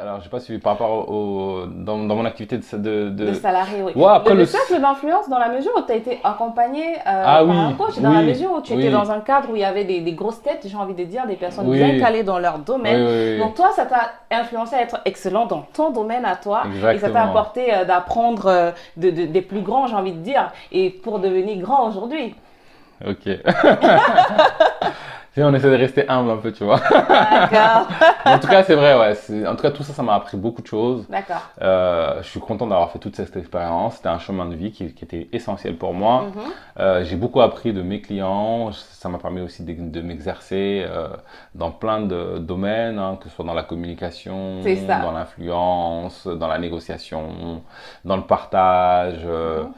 Alors, j'ai pas suivi par rapport dans mon activité De salarié, oui. Ouais, après Le cercle d'influence, dans la mesure où tu as été accompagné Ah par un oui, coach, dans la oui, mesure où tu étais oui, dans un cadre où il y avait des grosses têtes, j'ai envie de dire, des personnes bien oui, calées dans leur oui, domaine. oui, Donc toi, ça t'a influencé à être excellent dans ton domaine à toi oui, et ça t'a exactement. apporté d'apprendre des plus grands, j'ai envie de dire, et pour devenir grand aujourd'hui. Ok. Si on essaie de rester humble un peu, tu vois. D'accord. Mais en tout cas, c'est vrai, ouais. En tout cas, tout ça, ça m'a appris beaucoup de choses. D'accord. Je suis content d'avoir fait toute cette expérience. C'était un chemin de vie qui était essentiel pour moi. Mhm. J'ai beaucoup appris de mes clients. Ça m'a permis aussi de m'exercer dans plein de domaines, hein, que ce soit dans la communication, C'est ça. dans l'influence, dans la négociation, dans le partage. Mhm.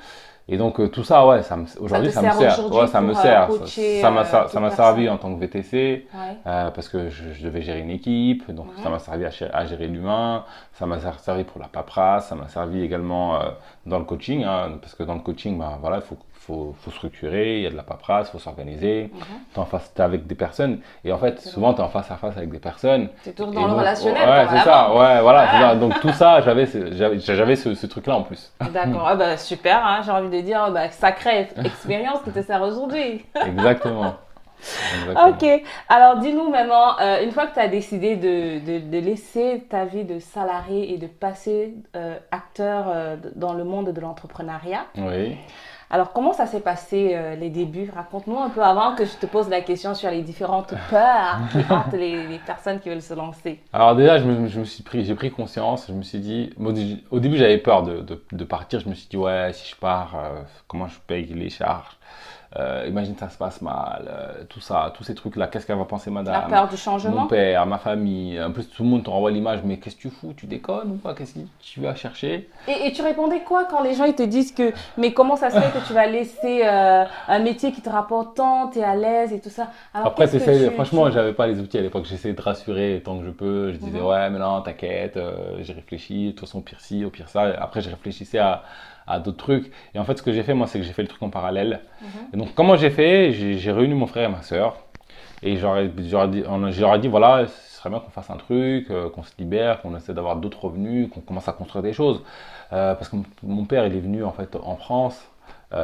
Et donc tout ça, ouais, Ça te aujourd'hui ça me sert sert. aujourd'hui Ouais, ça me pour sert. coacher Ça d'autres m'a servi personnes. en tant que VTC Ouais. parce que je devais gérer une équipe, donc ça Mhm. m'a servi à gérer l'humain. Ça m'a servi pour la paperasse. Ça m'a servi également dans le coaching, hein, parce que dans le coaching, bah voilà, faut structurer. Il y a de la paperasse, il faut s'organiser. Mhm. T'es avec des personnes et en fait souvent Exactement. t'es en face à face avec des personnes. C'est toujours Et dans le donc relationnel ouais comme à c'est la ça, banque. ouais voilà, c'est Voilà. ça. Donc tout ça j'avais ce truc-là en plus. D'accord, ah bah, super, hein, j'ai envie de dire, bah, sacrée expérience qui te sert aujourd'hui. Exactement. Ok, Exactement. alors dis-nous maintenant, une fois que tu as décidé de laisser ta vie de salarié et de passer acteur dans le monde de l'entrepreneuriat, Oui. alors comment ça s'est passé les débuts? Raconte-nous un peu avant que je te pose la question sur les différentes peurs qui hantent les personnes qui veulent se lancer. Alors déjà, j'ai pris conscience. Je me suis dit, bon, au début, j'avais peur de partir. Je me suis dit, ouais, si je pars, comment je paye les charges? Imagine ça se passe mal, tout ça, tous ces trucs-là. Qu'est-ce qu'elle va penser, La madame? peur du Mon changement? père, ma famille. En plus, tout le monde te renvoie l'image. Mais qu'est-ce que tu fous? Tu déconnes ou quoi? Qu'est-ce que tu vas chercher? Et tu répondais quoi quand les gens ils te disent que, mais comment ça se fait que tu vas laisser un métier qui te rapporte tant, t'es à l'aise et tout ça? Alors Après, qu'est-ce que franchement, j'avais pas les outils à l'époque. J'essayais de rassurer tant que je peux. Je disais, Mhm, ouais, mais non, t'inquiète, j'ai réfléchi. De toute façon, au pire ci, au pire ça. Après, je réfléchissais à d'autres trucs. Et en fait, ce que j'ai fait, moi, c'est que j'ai fait le truc en parallèle. mhm, Et donc, comment j'ai fait? J'ai réuni mon frère et ma sœur. Et je leur ai dit, voilà, ce serait bien qu'on fasse un truc, qu'on se libère, qu'on essaie d'avoir d'autres revenus, qu'on commence à construire des choses. Parce que mon père, il est venu en fait en France.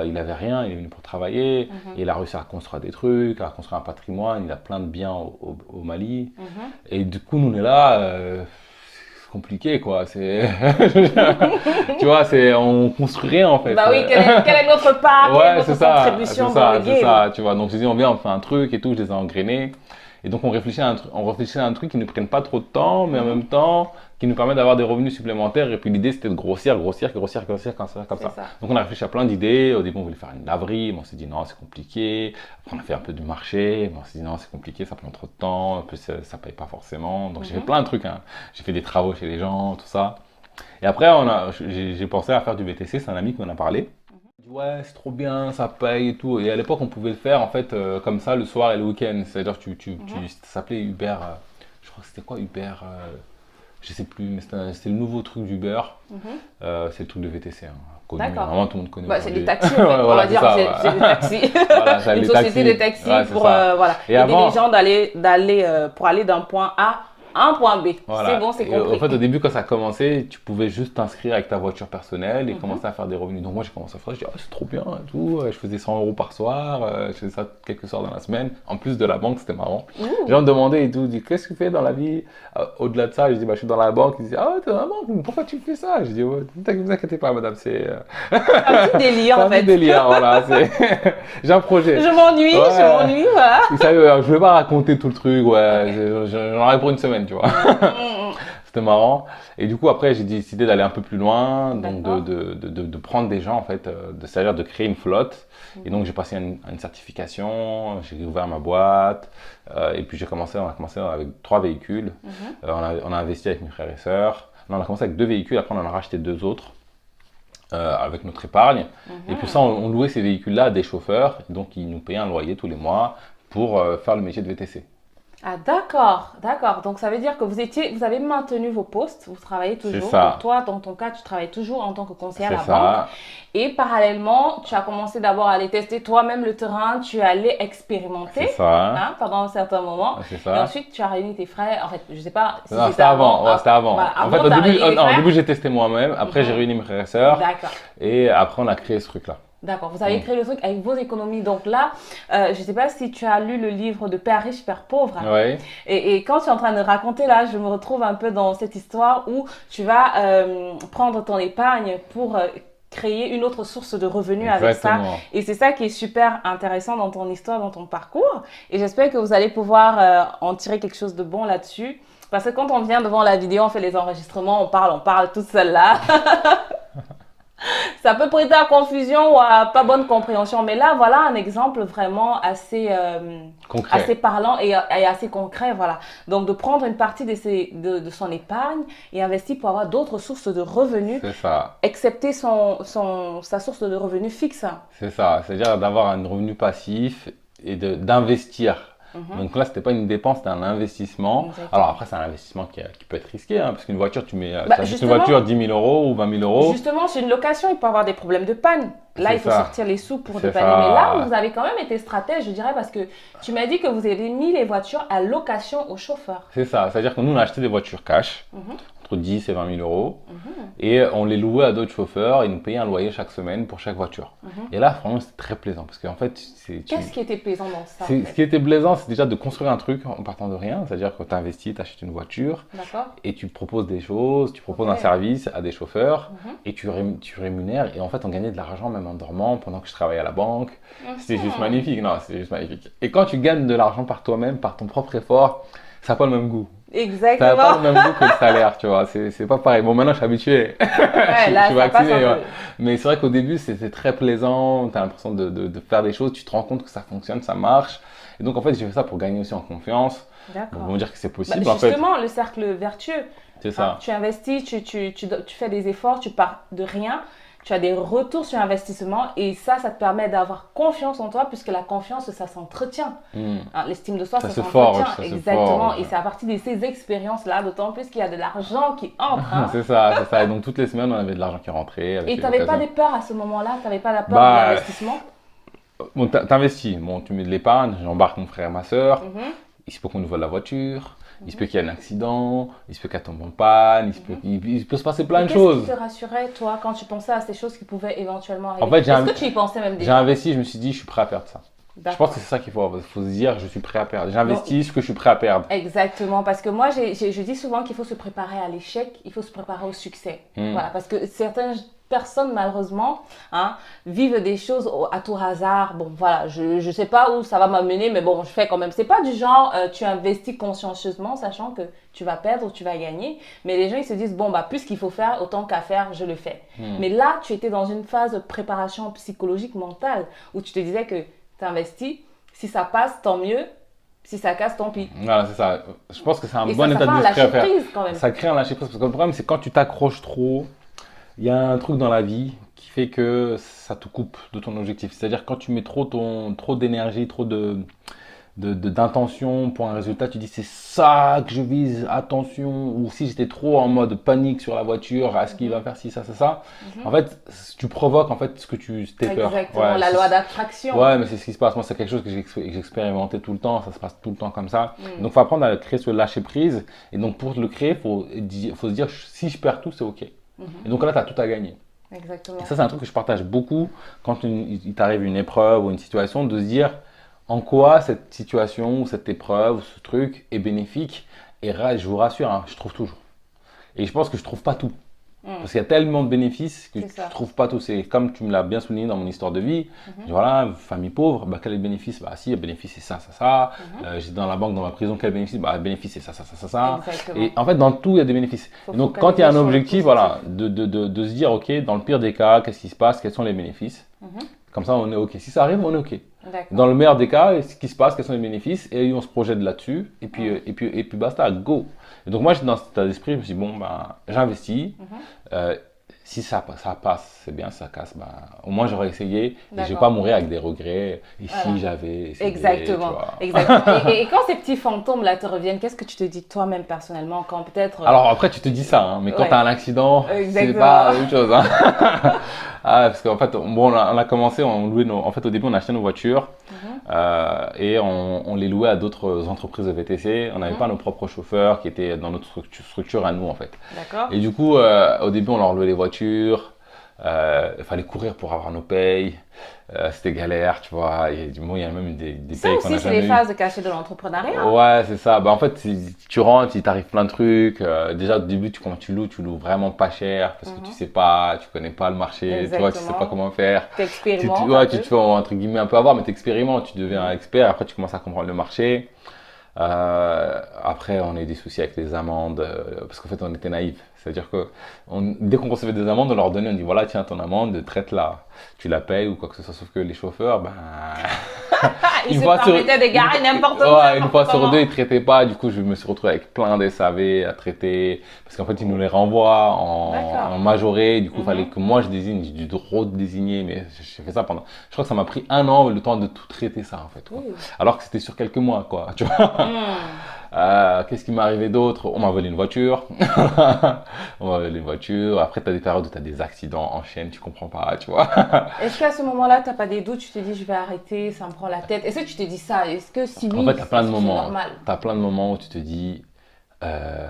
Il avait rien, il est venu pour travailler, mhm, et il a réussi à construire des trucs, à construire un patrimoine, il a plein de biens au Mali. mhm. Et du coup, nous on est là, c'est compliqué quoi. Tu vois, on construit rien en fait. Bah oui, quelle est notre part, quelle est Ouais, notre contribution dans le c'est game? ça, tu vois. Donc je dis, on vient, on fait un truc et tout, je les ai engrainés. Et donc on réfléchit à un truc qui ne prenne pas trop de temps, mais en Mhm, même temps qui nous permet d'avoir des revenus supplémentaires. Et puis l'idée c'était de grossir, comme c'est ça. ça. Donc on a réfléchi à plein d'idées. Au début on voulait faire une laverie, mais on s'est dit non, c'est compliqué. Après on a fait un peu du marché, mais on s'est dit non, c'est compliqué, ça prend trop de temps, en plus ça paye pas forcément. Donc j'ai fait Mhm, plein de trucs, hein. J'ai fait des travaux chez les gens, tout ça. Et après j'ai pensé à faire du VTC, c'est un ami qui m'en a parlé. Il dit, ouais, c'est trop bien, ça paye et tout. Et à l'époque, on pouvait le faire en fait comme ça le soir et le week-end. C'est-à-dire, mhm. ça s'appelait Uber. Je crois que c'était quoi Uber je sais plus, mais c'était le nouveau truc d'Uber. Mhm. C'est le truc de VTC, hein, connu. D'accord. Vraiment, tout le monde connaît Bah, c'est des aujourd'hui. taxis en fait, Ouais, on va voilà, c'est dire, ça. c'est des taxis. Voilà, c'est Une les société de taxis. taxis Ouais, c'est pour ça. voilà, Et aider les avant, gens pour aller d'un point A à un point B. C'est voilà. bon, c'est Et en compris. fait, au début, quand ça a commencé, tu pouvais juste t'inscrire avec ta voiture personnelle et Mhm, commencer à faire des revenus. Donc moi, j'ai commencé à faire ça. Je dis, ah, c'est trop bien et tout. Je faisais 100 euros par soir. Je faisais ça quelques soirs dans la semaine. En plus de la banque, c'était marrant. Les ouh. gens me demandaient et tout. Ils disaient, qu'est-ce que tu fais dans la vie? Au-delà de ça, je dis, bah, je suis dans la banque. Ils disaient, ah, ouais, t'es dans la banque. Pourquoi tu fais ça? Je dis, ouais, ne vous inquiétez pas, madame. C'est un petit délire C'est en un petit fait. délire. Voilà. J'ai un projet. Je Ouais. m'ennuie, voilà. Vous savez, je vais pas raconter tout le truc. Ouais. Ok. J'en aurais pour une semaine, tu vois. Mm, C'était marrant. Et du coup, après, j'ai décidé d'aller un peu plus loin, donc d'accord. de prendre des gens, en fait, c'est-à-dire de créer une flotte. Et Mhm, donc, j'ai passé une certification, j'ai ouvert ma boîte, et puis on a commencé avec 3 véhicules. mhm, On a investi avec mes frères et sœurs. Non, on a commencé avec 2 véhicules, après on en a racheté 2 autres. Avec notre épargne. Et puis ça, mhm. on louait ces véhicules-là à des chauffeurs, donc ils nous payaient un loyer tous les mois pour faire le métier de VTC. Ah, d'accord, d'accord. Donc, ça veut dire que vous avez maintenu vos postes, vous travaillez C'est toujours. Donc, ça, toi, dans ton cas, tu travailles toujours en tant que conseiller à c'est la banque. ça, Et parallèlement, tu as commencé d'abord à aller tester toi-même le terrain, tu es allé c'est expérimenter, ça, hein, pendant un certain moment. c'est Et ça. ensuite, tu as réuni tes frères. En fait, je sais pas si Non, c'était c'était avant. avant, ouais, c'était avant. Voilà, En fait, avant, tu as réuni tes non, au frères. début, j'ai testé moi-même. Après, j'ai Mhm. réuni mes frères et sœurs. D'accord. Et après, on a créé ce truc-là. D'accord, vous avez Mm. créé le truc avec vos économies. Donc là, je ne sais pas si tu as lu le livre de Père riche, Père pauvre. Ouais, Et quand tu es en train de raconter là, je me retrouve un peu dans cette histoire où tu vas prendre ton épargne pour créer une autre source de revenus avec ça. exactement. Et c'est ça qui est super intéressant dans ton histoire, dans ton parcours. Et j'espère que vous allez pouvoir en tirer quelque chose de bon là-dessus. Parce que quand on vient devant la vidéo, on fait les enregistrements, on parle toute seule là. Ça peut prêter à confusion ou à pas bonne compréhension. Mais là, voilà un exemple vraiment assez Concret. parlant et assez concret. Voilà. Donc, de prendre une partie de son épargne et investir pour avoir d'autres sources de revenus, C'est ça. excepté sa source de revenus fixe. C'est ça. C'est-à-dire d'avoir un revenu passif et d'investir. Mhm. Donc là, c'était pas une dépense, c'était un investissement. Alors Exactement. après, c'est un investissement qui peut être risqué, hein, parce qu'une voiture, Bah, tu achètes une justement, voiture 10 000 euros ou 20 000 euros. Justement, c'est une location, il peut y avoir des problèmes de panne. Là, C'est il faut ça. sortir les sous pour C'est dépanner. Mais là, ça. vous avez quand même été stratège, je dirais, parce que tu m'as dit que vous avez mis les voitures à location aux chauffeurs. C'est ça. C'est-à-dire que nous, on a acheté des voitures cash, Mhm, entre 10 et 20 000 euros. mhm, Et on les louait à d'autres chauffeurs et nous payaient un loyer chaque semaine pour chaque voiture. mhm. Et là, franchement, c'était très plaisant parce qu'en fait, Qu'est-ce qui était plaisant dans ça, en ce qui fait? était plaisant, c'est déjà de construire un truc en partant de rien. C'est-à-dire que tu investis, tu achètes une voiture D'accord? et tu proposes des choses, tu proposes Ok. un service à des chauffeurs Mhm, et tu rémunères. Et en fait, on gagnait de l'argent même en dormant pendant que je travaillais à la banque. C'était juste mhm. magnifique. Non, c'était juste magnifique. Et quand tu gagnes de l'argent par toi-même, par ton propre effort, ça n'a pas le même goût. Ça n'a pas Exactement. le même goût que le salaire, tu vois. C'est pas pareil. Bon, maintenant, je suis habitué. Ouais, Je là, suis ça passe un vacciné, ouais. peu. Mais c'est vrai qu'au début, c'était très plaisant. Tu as l'impression de faire des choses. Tu te rends compte que ça fonctionne, ça marche. Et donc, en fait, j'ai fait ça pour gagner aussi en confiance. Donc, on D'accord. va dire que c'est Bah, possible, en fait. justement, le cercle vertueux, C'est hein, ça. tu investis, tu fais des efforts, tu pars de rien, tu as des retours sur investissement et ça te permet d'avoir confiance en toi puisque la confiance, ça s'entretient. Hmm. Hein, l'estime de soi, Ça ça se s'entretient. forge, ça se Exactement. forge. Et c'est à partir de ces expériences-là, d'autant plus qu'il y a de l'argent qui entre. Hein. C'est ça, c'est ça. Et donc, toutes les semaines, on avait de l'argent qui rentrait avec Et les tu n'avais pas occasions. de peur à ce moment-là, tu n'avais pas la peur de Bah, l'investissement. bon, t'investis. Bon, tu mets de l'épargne. J'embarque mon frère et ma soeur. Mhm, Il se peut qu'on nous vole la voiture, il se peut mhm, qu'il y ait un accident, il se peut qu'elle tombe en panne, mhm. il peut se passer plein Et de qu'est-ce qui choses. te rassurait, toi, quand tu pensais à ces choses qui pouvaient éventuellement En arriver? fait, Est-ce que tu y pensais même j'ai déjà? investi, je me suis dit, je suis prêt à perdre ça. Je pense que D'accord. c'est ça qu'il faut se dire, je suis prêt à perdre. Donc, J'investis ce que je suis prêt à perdre. exactement, parce que moi, je dis souvent qu'il faut se préparer à l'échec, il faut se préparer au succès. Hmm. Voilà, parce que certaines personnes, malheureusement, hein, vivent des choses à tout hasard. Bon, voilà, je sais pas où ça va m'amener, mais bon, je fais quand même. C'est pas du genre, tu investis consciencieusement, sachant que tu vas perdre ou tu vas gagner. Mais les gens, ils se disent, bon, bah, puisqu'il faut faire, autant qu'à faire, je le fais. Hmm. Mais là, tu étais dans une phase de préparation psychologique, mentale, où tu te disais que tu investis, si ça passe, tant mieux. Si ça casse, tant pis. Voilà, c'est ça. Je pense que c'est un Et bon ça état fait un d'esprit à lâcher faire. prise quand même. Ça crée un lâcher prise parce que le problème, c'est quand tu t'accroches trop, il y a un truc dans la vie qui fait que ça te coupe de ton objectif. C'est-à-dire quand tu mets trop d'énergie, trop d'intention pour un résultat, tu dis c'est ça que je vise, attention. Ou si j'étais trop en mode panique sur la voiture, est-ce qu'il va faire ci, ça. En Mhm. fait, tu provoques en fait ce que tes peurs. Exactement, la loi d'attraction. Ouais, mais c'est ce qui se passe. Moi, c'est quelque chose que j'ai expérimenté tout le temps. Ça se passe tout le temps comme ça. Mm. Donc, il faut apprendre à créer ce lâcher prise. Et donc, pour le créer, faut se dire si je perds tout, c'est OK. Mhm. Et donc là, tu as tout à gagner. Exactement. Et ça, c'est un truc que je partage beaucoup quand il t'arrive une épreuve ou une situation, de se dire en quoi cette situation ou cette épreuve ou ce truc est bénéfique. Et je vous rassure, hein, je trouve toujours. Et je pense que je trouve pas tout. Mm. Parce qu'il y a tellement de bénéfices que C'est tu ça. ne trouves pas tous. C'est comme tu me l'as bien souligné dans mon histoire de vie. Mhm. Voilà, famille pauvre, bah, quel est le bénéfice? Bah si, le bénéfice c'est ça. Mhm. J'étais dans la banque, dans ma prison, quel est le bénéfice? Bah le bénéfice c'est ça. Exactement. Et en fait, dans tout, il y a des bénéfices. Faut Et donc, quand il y a un focaliser sur le objectif, positif. voilà, de se dire, OK, dans le pire des cas, qu'est-ce qui se passe? Quels sont les bénéfices? Mhm. Comme ça, on est OK. Si ça arrive, on est OK. D'accord. Dans le meilleur des cas, ce qui se passe, quels sont les bénéfices? Et on se projette là-dessus. Et puis, Mhm. et puis basta, go. Et donc, moi, j'étais dans cet état d'esprit, je me suis dit, bon, bah, j'investis. Mhm. Euh, Si ça passe, c'est bien. Si ça casse, bah, au moins j'aurais essayé. Et je vais D'accord. pas mourir avec des regrets. Et si Voilà. j'avais essayé, tu Exactement, vois. exactement. Et quand ces petits fantômes-là te reviennent, qu'est-ce que tu te dis toi-même personnellement quand peut-être... Alors après, tu te dis ça, hein, mais quand tu as ouais, un accident, c'est pas exactement. la même chose. Hein. Ah, parce qu'en fait, bon, on a commencé, on louait en fait, au début, on achetait nos voitures Mhm, et on les louait à d'autres entreprises de VTC. On n'avait mhm. pas nos propres chauffeurs qui étaient dans notre structure à nous, en fait. D'accord. Et du coup, au début, on leur louait les voitures. Il fallait courir pour avoir nos payes. C'était galère, tu vois. Et du coup, il y a même des Ça payes qu'on n'a aussi, c'est les jamais eues. phases cachées de l'entrepreneuriat. Ouais, c'est ça. Bah, en fait, tu rentres, il t'arrive plein de trucs. Déjà, au début, quand tu loues vraiment pas cher parce que tu Mhm. sais pas, tu connais pas le marché, tu vois, tu sais pas Exactement. comment faire. T'expérimentes un Ouais, tu peu. te fais entre guillemets un peu avoir, mais t'expérimentes, tu deviens Mhm. expert. Après, tu commences à comprendre le marché. Après, on a eu des soucis avec les amendes parce qu'en fait, on était naïfs. C'est-à-dire que dès qu'on recevait des amendes, on leur donnait, on dit voilà, tiens, ton amende, traite-la. Tu la payes ou quoi que ce soit. Sauf que les chauffeurs, ben, Ils une se fois sur, permettaient de garer n'importe où, ouais, une n'importe fois sur deux, comment. ils traitaient pas. Du coup, je me suis retrouvé avec plein de SAV à traiter. Parce qu'en fait, ils nous les renvoient en D'accord. majoré. Du coup, il fallait Mhm. que moi je désigne. J'ai dû trop désigner. Mais j'ai fait ça pendant. Je crois que ça m'a pris un an le temps de tout traiter ça, en fait, quoi. Oui. Alors que c'était sur quelques mois, quoi. Tu vois. Hmm. Qu'est-ce qui m'est arrivé d'autre? On m'a volé une voiture. On m'a volé une voiture. Après, tu as des périodes où tu as des accidents en chaîne, tu comprends pas, tu vois. Est-ce qu'à ce moment-là, tu n'as pas des doutes, tu te dis je vais arrêter, ça me prend la tête. Est-ce que tu te dis ça? Est-ce que si En fait, oui, tu as plein de est-ce que c'est moments. normal? Tu as plein de moments où tu te dis euh,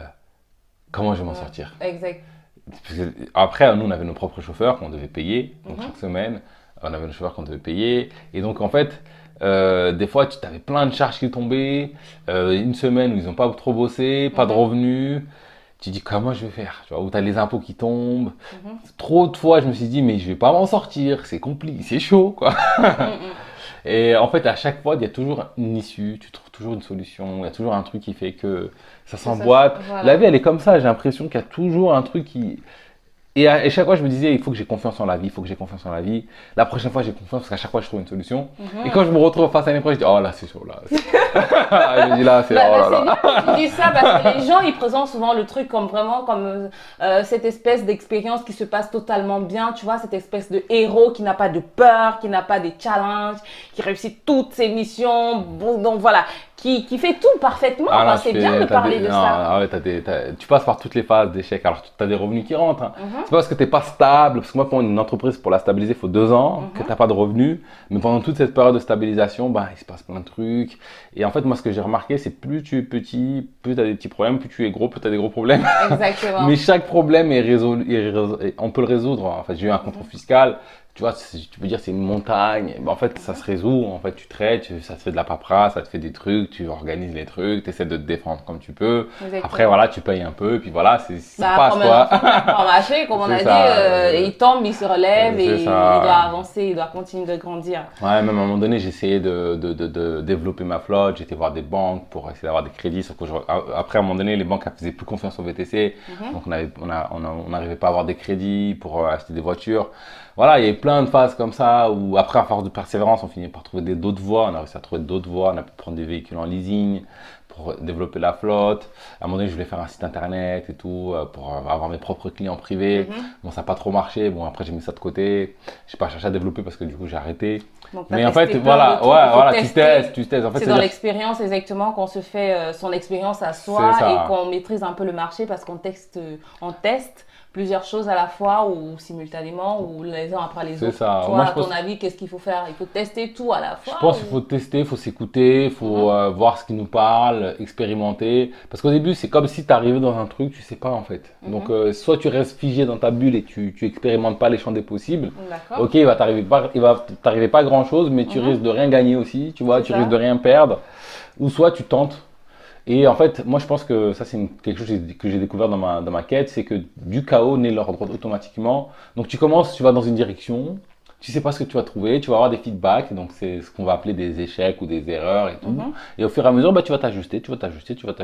comment je vais m'en Ouais. sortir. Exact. Parce que après, nous, on avait nos propres chauffeurs qu'on devait payer. Donc, Mhm. chaque semaine, on avait nos chauffeurs qu'on devait payer. Et donc, en fait, des fois, tu avais plein de charges qui tombaient. Une semaine où ils n'ont pas trop bossé, pas de Mhm. revenus. Tu dis comment je vais faire, tu vois, où tu as les impôts qui tombent. Mhm. Trop de fois, je me suis dit, mais je vais pas m'en sortir, c'est compliqué, c'est chaud, quoi. Mhm. Et en fait, à chaque fois, il y a toujours une issue, tu trouves toujours une solution, il y a toujours un truc qui fait que ça Que ça, s'emboîte. La voilà. vie, elle est comme ça, j'ai l'impression qu'il y a toujours un truc qui, et chaque fois, je me disais, il faut que j'ai confiance en la vie, il faut que j'ai confiance en la vie. La prochaine fois, j'ai confiance parce qu'à chaque fois, je trouve une solution. Et quand Mhm. je me retrouve face à une épreuve, je dis, oh là, c'est chaud, là. Je dis là, c'est, oh Bah, là c'est bien là. que tu dis ça parce que les gens ils présentent souvent le truc comme vraiment comme cette espèce d'expérience qui se passe totalement bien, tu vois, cette espèce de héros qui n'a pas de peur, qui n'a pas de challenge, qui réussit toutes ses missions, bon, donc voilà, qui fait tout parfaitement. Ah Bah, non, c'est bien de parler de non, ça. ah ouais, tu passes par toutes les phases d'échec. Alors, tu as des revenus qui rentrent. Hein. Mhm, C'est pas parce que tu n'es pas stable, parce que moi, pour une entreprise, pour la stabiliser, il faut 2 ans, que tu mhm. n'as pas de revenus. Mais pendant toute cette période de stabilisation, bah, il se passe plein de trucs. Et en fait, moi, ce que j'ai remarqué, c'est plus tu es petit, plus tu as des petits problèmes, plus tu es gros, plus tu as des gros problèmes. Exactement. Mais chaque problème on peut le résoudre. En fait, j'ai eu un contrôle Mhm. fiscal. Tu vois, tu peux dire c'est une montagne. Ben, en fait, ça se résout. En fait, tu traites, ça te fait de la paperasse, ça te fait des trucs, tu organises les trucs, tu essaies de te défendre comme tu peux. Après, Exactement. voilà, tu payes un peu, et puis voilà, ça Bah, passe, comme un quoi. enfant qui apprend à marcher, comme on C'est a dit, ça. il tombe, il se relève C'est et il doit ça. avancer, il doit continuer de grandir. Ouais, même à un moment donné, j'ai essayé de développer ma flotte. J'étais voir des banques pour essayer d'avoir des crédits. Sauf que après, à un moment donné, les banques elles faisaient plus confiance au VTC. Mhm. Donc, on n'arrivait pas à avoir des crédits pour acheter des voitures. Voilà, il y a eu plein de phases comme ça où, après, à force de persévérance, on finit par trouver d'autres voies. On a réussi à trouver d'autres voies. On a pu prendre des véhicules en leasing pour développer la flotte. À un moment donné, je voulais faire un site internet et tout pour avoir mes propres clients privés. Mhm. Bon, ça n'a pas trop marché. Bon, après, j'ai mis ça de côté. J'ai pas cherché à développer parce que du coup, j'ai arrêté. Donc, tu as Mais en fait, testé plein de voilà, trucs, il ouais, faut voilà, tester. tu testes. En fait, C'est dans l'expérience exactement qu'on se fait son expérience à c'est soi et ça. qu'on maîtrise un peu le marché parce on teste plusieurs choses à la fois ou simultanément ou les uns après les C'est autres. ça. Toi, Moi, à ton avis, qu'est-ce qu'il faut faire? Il faut tester tout à la je fois pense qu'il faut ou... tester, il faut s'écouter, il faut Mhm, voir ce qui nous parle, expérimenter. Parce qu'au début, c'est comme si tu arrivais dans un truc, tu sais pas en fait. Donc, mhm. soit tu restes figé dans ta bulle et tu expérimentes pas les champs des possibles. D'accord. Ok, il va t'arriver pas grand chose, mais tu Mhm, risques de rien gagner aussi, tu vois, c'est tu risques ça. de rien perdre. Ou soit tu tentes. Et en fait, moi je pense que ça c'est quelque chose que j'ai découvert dans ma quête, c'est que du chaos naît l'ordre automatiquement. Donc tu commences, tu vas dans une direction, tu sais pas ce que tu vas trouver, tu vas avoir des feedbacks, donc c'est ce qu'on va appeler des échecs ou des erreurs et tout. Mhm. Et au fur et à mesure, bah, tu vas t'ajuster,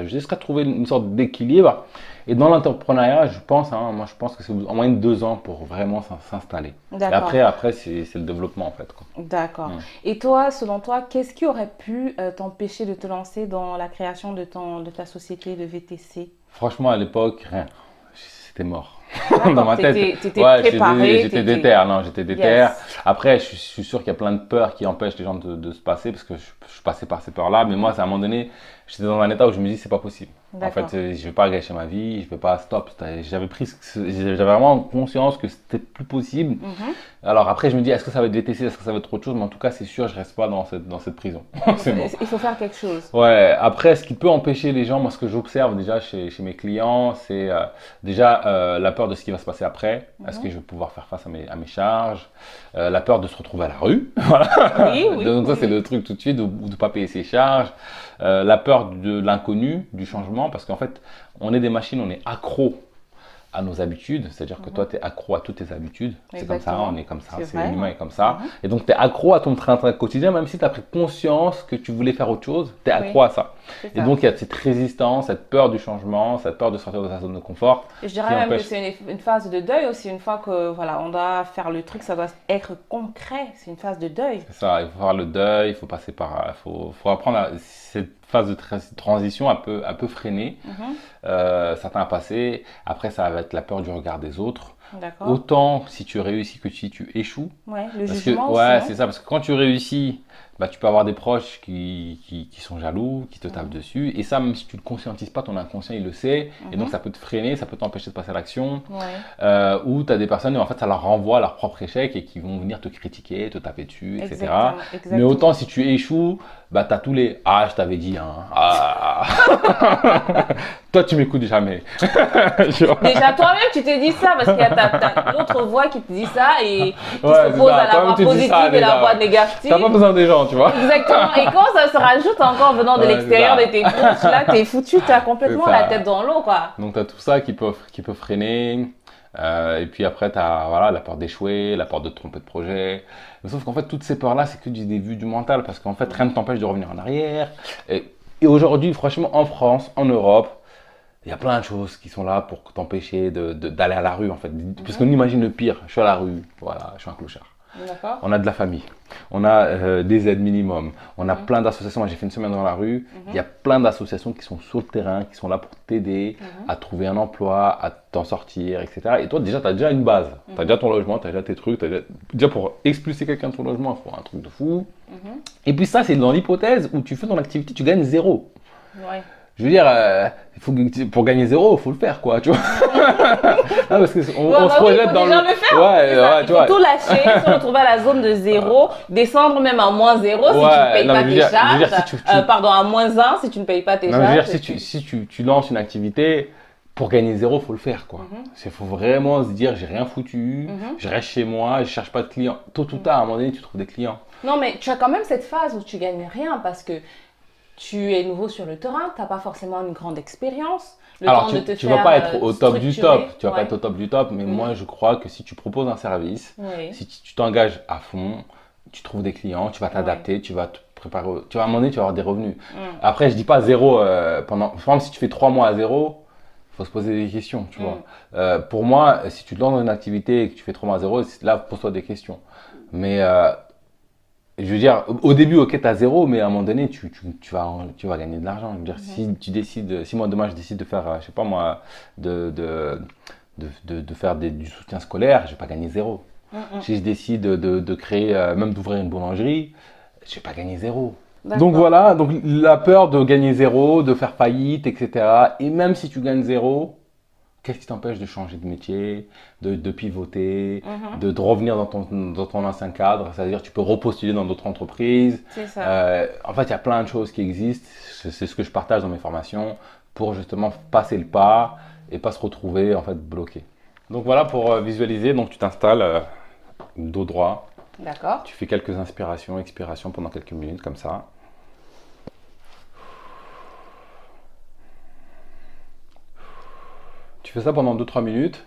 jusqu'à trouver une sorte d'équilibre. Et dans l'entrepreneuriat, je pense, hein, moi je pense que c'est en moyenne 2 ans pour vraiment s'installer. Et D'accord. après c'est le développement en fait, quoi. D'accord. Mm. Et toi, selon toi, qu'est-ce qui aurait pu t'empêcher de te lancer dans la création de ta société de VTC? Franchement, à l'époque, rien. C'était mort. dans ma tête. T'étais Ouais, préparé, j'étais déter, non, j'étais déter. Yes. Après, je suis sûr qu'il y a plein de peurs qui empêchent les gens de se passer parce que je suis passé par ces peurs-là. Mais moi, c'est à un moment donné, j'étais dans un état où je me dis, c'est pas possible. En D'accord. fait, je vais pas gâcher ma vie, je vais pas stop. J'avais vraiment conscience que c'était plus possible. Mhm. Alors après, je me dis, est-ce que ça va être VTC, est-ce que ça va être autre chose? Mais en tout cas, c'est sûr, je reste pas dans cette prison. C'est bon. Il faut faire quelque chose. Ouais, après, ce qui peut empêcher les gens, moi, ce que j'observe déjà chez mes clients, c'est déjà la peur de ce qui va se passer après. Est-ce que je vais pouvoir faire face à mes charges? La peur de se retrouver à la rue. Voilà. Oui, oui. Donc ça, Oui, c'est oui. le truc tout de suite, ou de ne pas payer ses charges. La peur de l'inconnu, du changement, parce qu'en fait, on est des machines, on est accro à nos habitudes, c'est-à-dire que toi, tu es accro à toutes tes habitudes, c'est comme ça, Exactement. on est comme ça, C'est c'est vrai. l'humain est comme ça, et donc tu es accro à ton train-train quotidien, même si tu as pris conscience que tu voulais faire autre chose, tu es accro Oui, à ça. c'est Et ça. donc il y a cette résistance, cette peur du changement, cette peur de sortir de sa zone de confort, Et je qui dirais même que empêche. c'est une phase de deuil aussi. Une fois que voilà, on doit faire le truc, ça doit être concret. C'est une phase de deuil. C'est ça, il faut faire le deuil, il faut passer par, faut apprendre cette phase de transition un peu freinée, Mhm. certains à passer, après ça va être la peur du regard des autres. D'accord. Autant si tu réussis que si tu échoues. Ouais, le Parce jugement que, aussi. ouais, Hein. c'est ça, parce que quand tu réussis, bah, tu peux avoir des proches qui sont jaloux, qui te tapent Mhm. dessus. Et ça, même si tu ne le conscientises pas, ton inconscient, il le sait. Et donc, Mhm. ça peut te freiner, ça peut t'empêcher de passer à l'action. Ouais. Ou tu as des personnes, en fait, ça leur renvoie à leur propre échec et qui vont venir te critiquer, te taper dessus, etc. Exactement. Mais Exactement. autant si tu échoues, bah, tu as tous les «Ah, je t'avais dit, hein. Ah. Toi, tu m'écoutes jamais.» Tu vois. Déjà, toi-même, tu te dis ça parce qu'il y a l'autre voix qui te dit ça et qui Ouais, c'est s'oppose ça. à la Toi-même, voix tu dis positive ça, et la déjà. voix T'as négative. pas besoin des gens, tu vois. Exactement. Et quand ça se rajoute encore venant de Ouais, l'extérieur c'est de ça. tes coachs, là, t'es foutu, t'as complètement C'est la ça. tête dans l'eau, quoi. Donc, tu as tout ça qui peut freiner. Et puis après, tu as voilà, la peur d'échouer, la peur de te tromper de projet. Sauf qu'en fait, toutes ces peurs-là, c'est que des vues du mental. Parce qu'en fait, rien ne t'empêche de revenir en arrière. Et aujourd'hui, franchement, en France, en Europe, il y a plein de choses qui sont là pour t'empêcher d'aller à la rue, en fait. Parce qu'on imagine le pire. Je suis à la rue, voilà, je suis un clochard. D'accord. On a de la famille, on a des aides minimum, on a plein d'associations. Moi, j'ai fait une semaine dans la rue, il y a plein d'associations qui sont sur le terrain, qui sont là pour t'aider à trouver un emploi, à t'en sortir, etc. Et toi, déjà, tu as déjà une base. Tu as déjà ton logement, tu as déjà tes trucs. Déjà, pour expulser quelqu'un de ton logement, il faut un truc de fou. Et puis ça, c'est dans l'hypothèse où tu fais ton activité, tu gagnes zéro. Ouais. Je veux dire, pour gagner zéro, il faut le faire, quoi, tu vois. Ah, parce qu'on Ouais, on bah se oui, projette faut dans déjà le... le faire. Ouais, C'est ça. ouais, Il tu faut vois. tout lâcher, se retrouver à la zone de zéro, descendre même à moins zéro si tu Ouais, ne payes non, pas mais je tes veux dire, charges. si tu- Pardon, à moins un si tu ne payes pas tes Non, mais je veux charges. dire, si tu lances une activité, pour gagner zéro, faut le faire, quoi. Il faut vraiment se dire, j'ai rien foutu, je reste chez moi, je cherche pas de clients. Tôt ou tard, à un moment donné, tu trouves des clients. Non, mais tu as quand même cette phase où tu gagnes rien parce que tu es nouveau sur le terrain, tu n'as pas forcément une grande expérience. Le Alors, temps de te tu faire vas pas être au top du structurer. top, tu vas pas Ouais. être au top du top, mais moi, je crois que si tu proposes un service, Oui. si tu t'engages à fond, tu trouves des clients, tu vas t'adapter, tu vas te préparer, tu vas, à un moment donné, tu vas avoir des revenus. Après, je dis pas zéro pendant, par exemple, si tu fais 3 mois à zéro, faut se poser des questions, tu vois. Pour moi, si tu te lances dans une activité et que tu fais 3 mois à zéro, là, pose-toi des questions. Mais je veux dire, au début, ok, tu as zéro, mais à un moment donné, tu vas gagner de l'argent. Je veux dire, si tu décides, si moi demain je décide de faire, je sais pas moi, de faire du soutien scolaire, je vais pas gagner zéro. Si je décide de créer, même d'ouvrir une boulangerie, je vais pas gagner zéro. D'accord. Donc voilà, donc la peur de gagner zéro, de faire faillite, etc. Et même si tu gagnes zéro, qu'est-ce qui t'empêche de changer de métier, de pivoter, de revenir dans ton ancien cadre? C'est-à-dire tu peux repostuler dans d'autres entreprises. C'est ça. En fait, il y a plein de choses qui existent. C'est ce que je partage dans mes formations pour justement passer le pas et pas se retrouver en fait bloqué. Donc voilà pour visualiser. Donc tu t'installes dos droit. D'accord. Tu fais quelques inspirations, expirations pendant quelques minutes comme ça. Tu fais ça pendant 2-3 minutes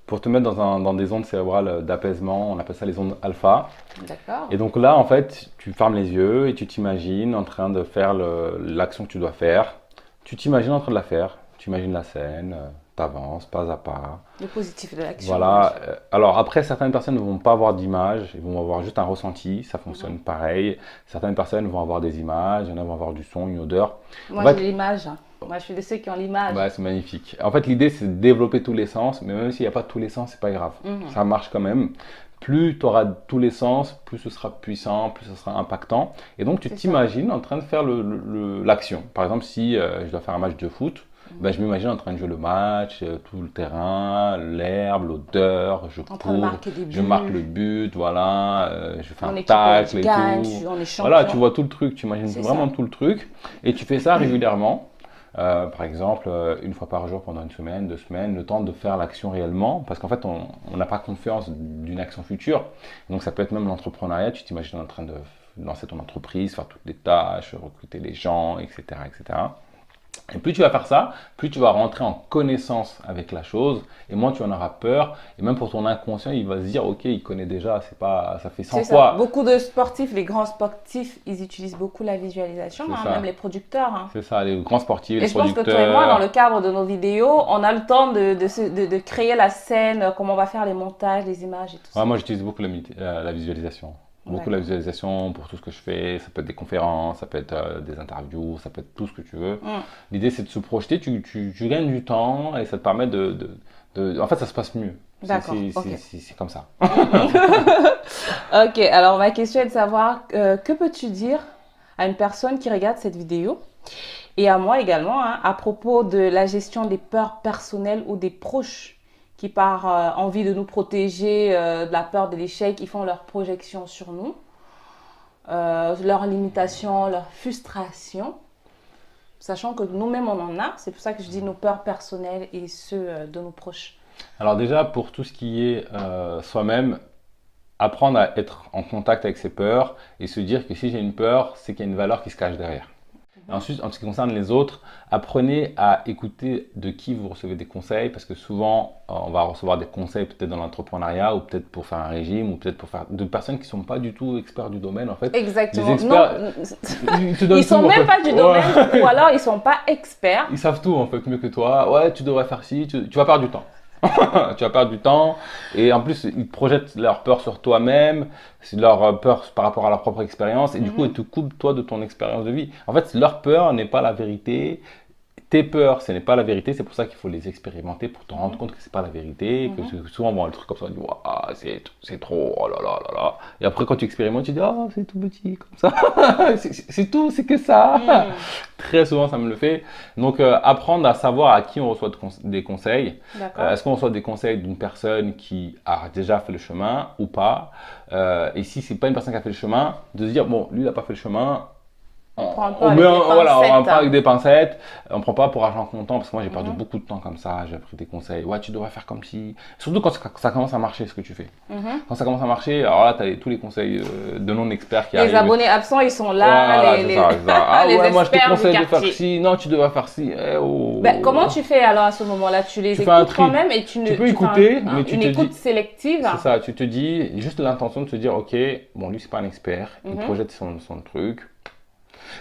pour te mettre dans des ondes cérébrales d'apaisement. On appelle ça les ondes alpha. D'accord. Et donc là, en fait, tu fermes les yeux et tu t'imagines en train de faire l'action que tu dois faire. Tu t'imagines en train de la faire. Tu imagines la scène, tu avances pas à pas. Le positif de l'action. Voilà. Alors après, certaines personnes ne vont pas avoir d'image, ils vont avoir juste un ressenti, ça fonctionne pareil. Certaines personnes vont avoir des images, il y en a vont avoir du son, une odeur. Moi, En fait, j'ai l'image. Moi, je suis de ceux qui ont l'image. Ouais, c'est magnifique. En fait, l'idée, c'est de développer tous les sens, mais même s'il n'y a pas tous les sens, c'est pas grave. Ça marche quand même. Plus tu auras tous les sens, plus ce sera puissant, plus ce sera impactant. Et donc, tu t'imagines en train de faire l'action. Par exemple, si je dois faire un match de foot, ben, je m'imagine en train de jouer le match, tout le terrain, l'herbe, l'odeur, je En train de cours, marquer des je buts. marque le but, voilà, je fais Mon un équipe tacle et gagne, tout. on est champion. Voilà, tu vois tout le truc, tu imagines C'est vraiment ça. tout le truc. Et tu fais ça régulièrement. Par exemple, une fois par jour pendant une semaine, 2 semaines, le temps de faire l'action réellement, parce qu'en fait, on n'a pas confiance d'une action future. Donc, ça peut être même l'entrepreneuriat. Tu t'imagines en train de lancer ton entreprise, faire toutes les tâches, recruter les gens, etc., etc. Et plus tu vas faire ça, plus tu vas rentrer en connaissance avec la chose, et moins tu en auras peur. Et même pour ton inconscient, il va se dire, ok, il connaît déjà, c'est pas, ça fait 100 C'est ça. fois. Beaucoup de sportifs, les grands sportifs, ils utilisent beaucoup la visualisation, C'est hein, ça. même les producteurs. Hein. C'est ça, les grands sportifs, Et les je pense que producteurs. toi et moi, dans le cadre de nos vidéos, on a le temps de créer la scène, comment on va faire les montages, les images et tout ça. Ouais, moi, j'utilise beaucoup la visualisation. Beaucoup la visualisation pour tout ce que je fais. Ça peut être des conférences, ça peut être des interviews, ça peut être tout ce que tu veux. L'idée, c'est de se projeter. Tu gagnes du temps et ça te permet En fait, ça se passe mieux. D'accord, ok. C'est comme ça. Ok, alors ma question est de savoir que peux-tu dire à une personne qui regarde cette vidéo et à moi également hein, à propos de la gestion des peurs personnelles ou des proches qui par envie de nous protéger de la peur de l'échec, ils font leurs projections sur nous, leurs limitations, leurs frustrations, sachant que nous-mêmes on en a, c'est pour ça que je dis nos peurs personnelles et ceux de nos proches. Alors déjà, pour tout ce qui est soi-même, apprendre à être en contact avec ses peurs et se dire que si j'ai une peur, c'est qu'il y a une valeur qui se cache derrière. Ensuite, en ce qui concerne les autres, apprenez à écouter de qui vous recevez des conseils, parce que souvent, on va recevoir des conseils peut-être dans l'entrepreneuriat, ou peut-être pour faire un régime, ou peut-être pour faire de personnes qui ne sont pas du tout experts du domaine, en fait. Exactement. Les experts, Ils ne sont même pas du domaine, ou alors ils ne sont pas experts. Ils savent tout, en fait, mieux que toi. Ouais, tu devrais faire ci, tu vas perdre du temps. Tu vas perdre du temps et en plus ils projettent leur peur sur toi-même, c'est leur peur par rapport à leur propre expérience et du coup ils te coupent toi de ton expérience de vie. En fait, leur peur n'est pas la vérité. Tes peurs, ce n'est pas la vérité, c'est pour ça qu'il faut les expérimenter pour te rendre compte que c'est pas la vérité, que souvent on voit un truc comme ça, on dit waouh, c'est trop, oh là là là là. Et après quand tu expérimentes, tu dis oh c'est tout petit comme ça, c'est tout, c'est que ça. Très souvent ça me le fait. Donc apprendre à savoir à qui on reçoit des conseils. Est-ce qu'on reçoit des conseils d'une personne qui a déjà fait le chemin ou pas, et si c'est pas une personne qui a fait le chemin, de se dire bon lui il a pas fait le chemin. On prend pas avec des pincettes, on prend pas pour argent comptant parce que moi j'ai perdu beaucoup de temps comme ça, j'ai pris des conseils, ouais tu devrais faire comme si, surtout quand ça commence à marcher ce que tu fais. Quand ça commence à marcher, alors là tu as tous les conseils de non-experts qui arrivent. Les abonnés absents ils sont là, voilà, ah les ouais moi je te experts conseille du de faire quartier. ci, non tu devrais faire ci, Comment tu fais alors à ce moment-là? Tu les écoutes quand même et tu peux écouter, mais tu une te écoute dis, sélective. c'est ça, tu te dis juste l'intention de te dire ok, bon lui c'est pas un expert, il projette son truc.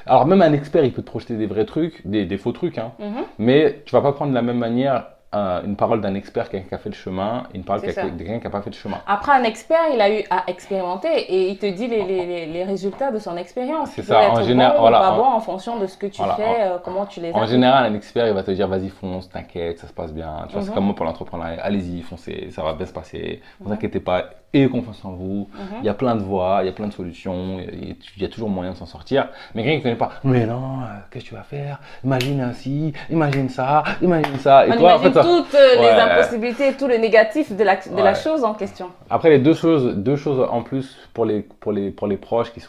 Alors même un expert, il peut te projeter des vrais trucs, des faux trucs, hein. Mais tu vas pas prendre de la même manière une parole d'un expert, quelqu'un qui a fait le chemin, et une parole de quelqu'un qui n'a pas fait le chemin. Après, un expert, il a eu à expérimenter et il te dit les résultats de son expérience. C'est ça, en général, bon ou pas bon en fonction de ce que tu fais, comment tu les as. En général, un expert, il va te dire vas-y, fonce, t'inquiète, ça se passe bien. Tu vois, c'est comme moi pour l'entrepreneuriat, allez-y, foncez, ça va bien se passer, ne vous inquiétez pas, ayez confiance en vous. Il y a plein de voies, il y a plein de solutions, il y a toujours moyen de s'en sortir. Mais quelqu'un qui ne connaît pas, mais non, qu'est-ce que tu vas faire? Imagine ainsi, imagine ça, imagine ça. Et toi, en fait, toutes les impossibilités, tout le négatif de la chose en question. Après, les deux choses en plus pour les proches qui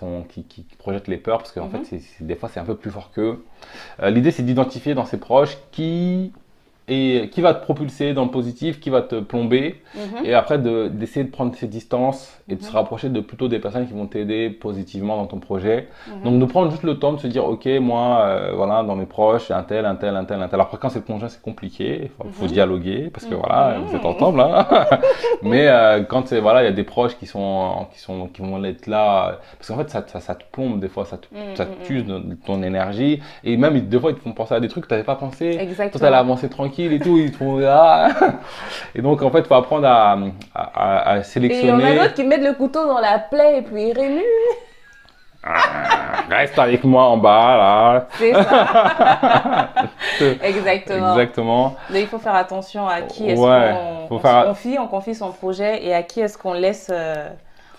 projettent les peurs, parce qu'en fait, des fois, c'est un peu plus fort qu'eux. L'idée, c'est d'identifier dans ses proches qui va te propulser dans le positif, qui va te plomber, et après d'essayer de prendre ses distances et de se rapprocher de plutôt des personnes qui vont t'aider positivement dans ton projet. Donc de prendre juste le temps de se dire ok, moi voilà, dans mes proches, un tel. Après quand c'est le conjoint, c'est compliqué, il faut dialoguer parce que voilà, vous êtes ensemble, hein. Mais quand il y a des proches qui vont être là, parce qu'en fait ça te plombe des fois, ça te tue ton énergie, et même des fois ils te font penser à des trucs que tu n'avais pas pensé. Exactement. Toi, tu allais avancer tranquille et tout, ils te font et donc en fait il faut apprendre à sélectionner. Et il y en a d'autres qui mettent le couteau dans la plaie et puis ils remuent. Reste avec moi en bas, là. C'est ça. Exactement. Exactement. Donc, il faut faire attention à qui est-ce Ouais, qu'on faut on faire. se confie, on confie son projet et à qui est-ce qu'on laisse,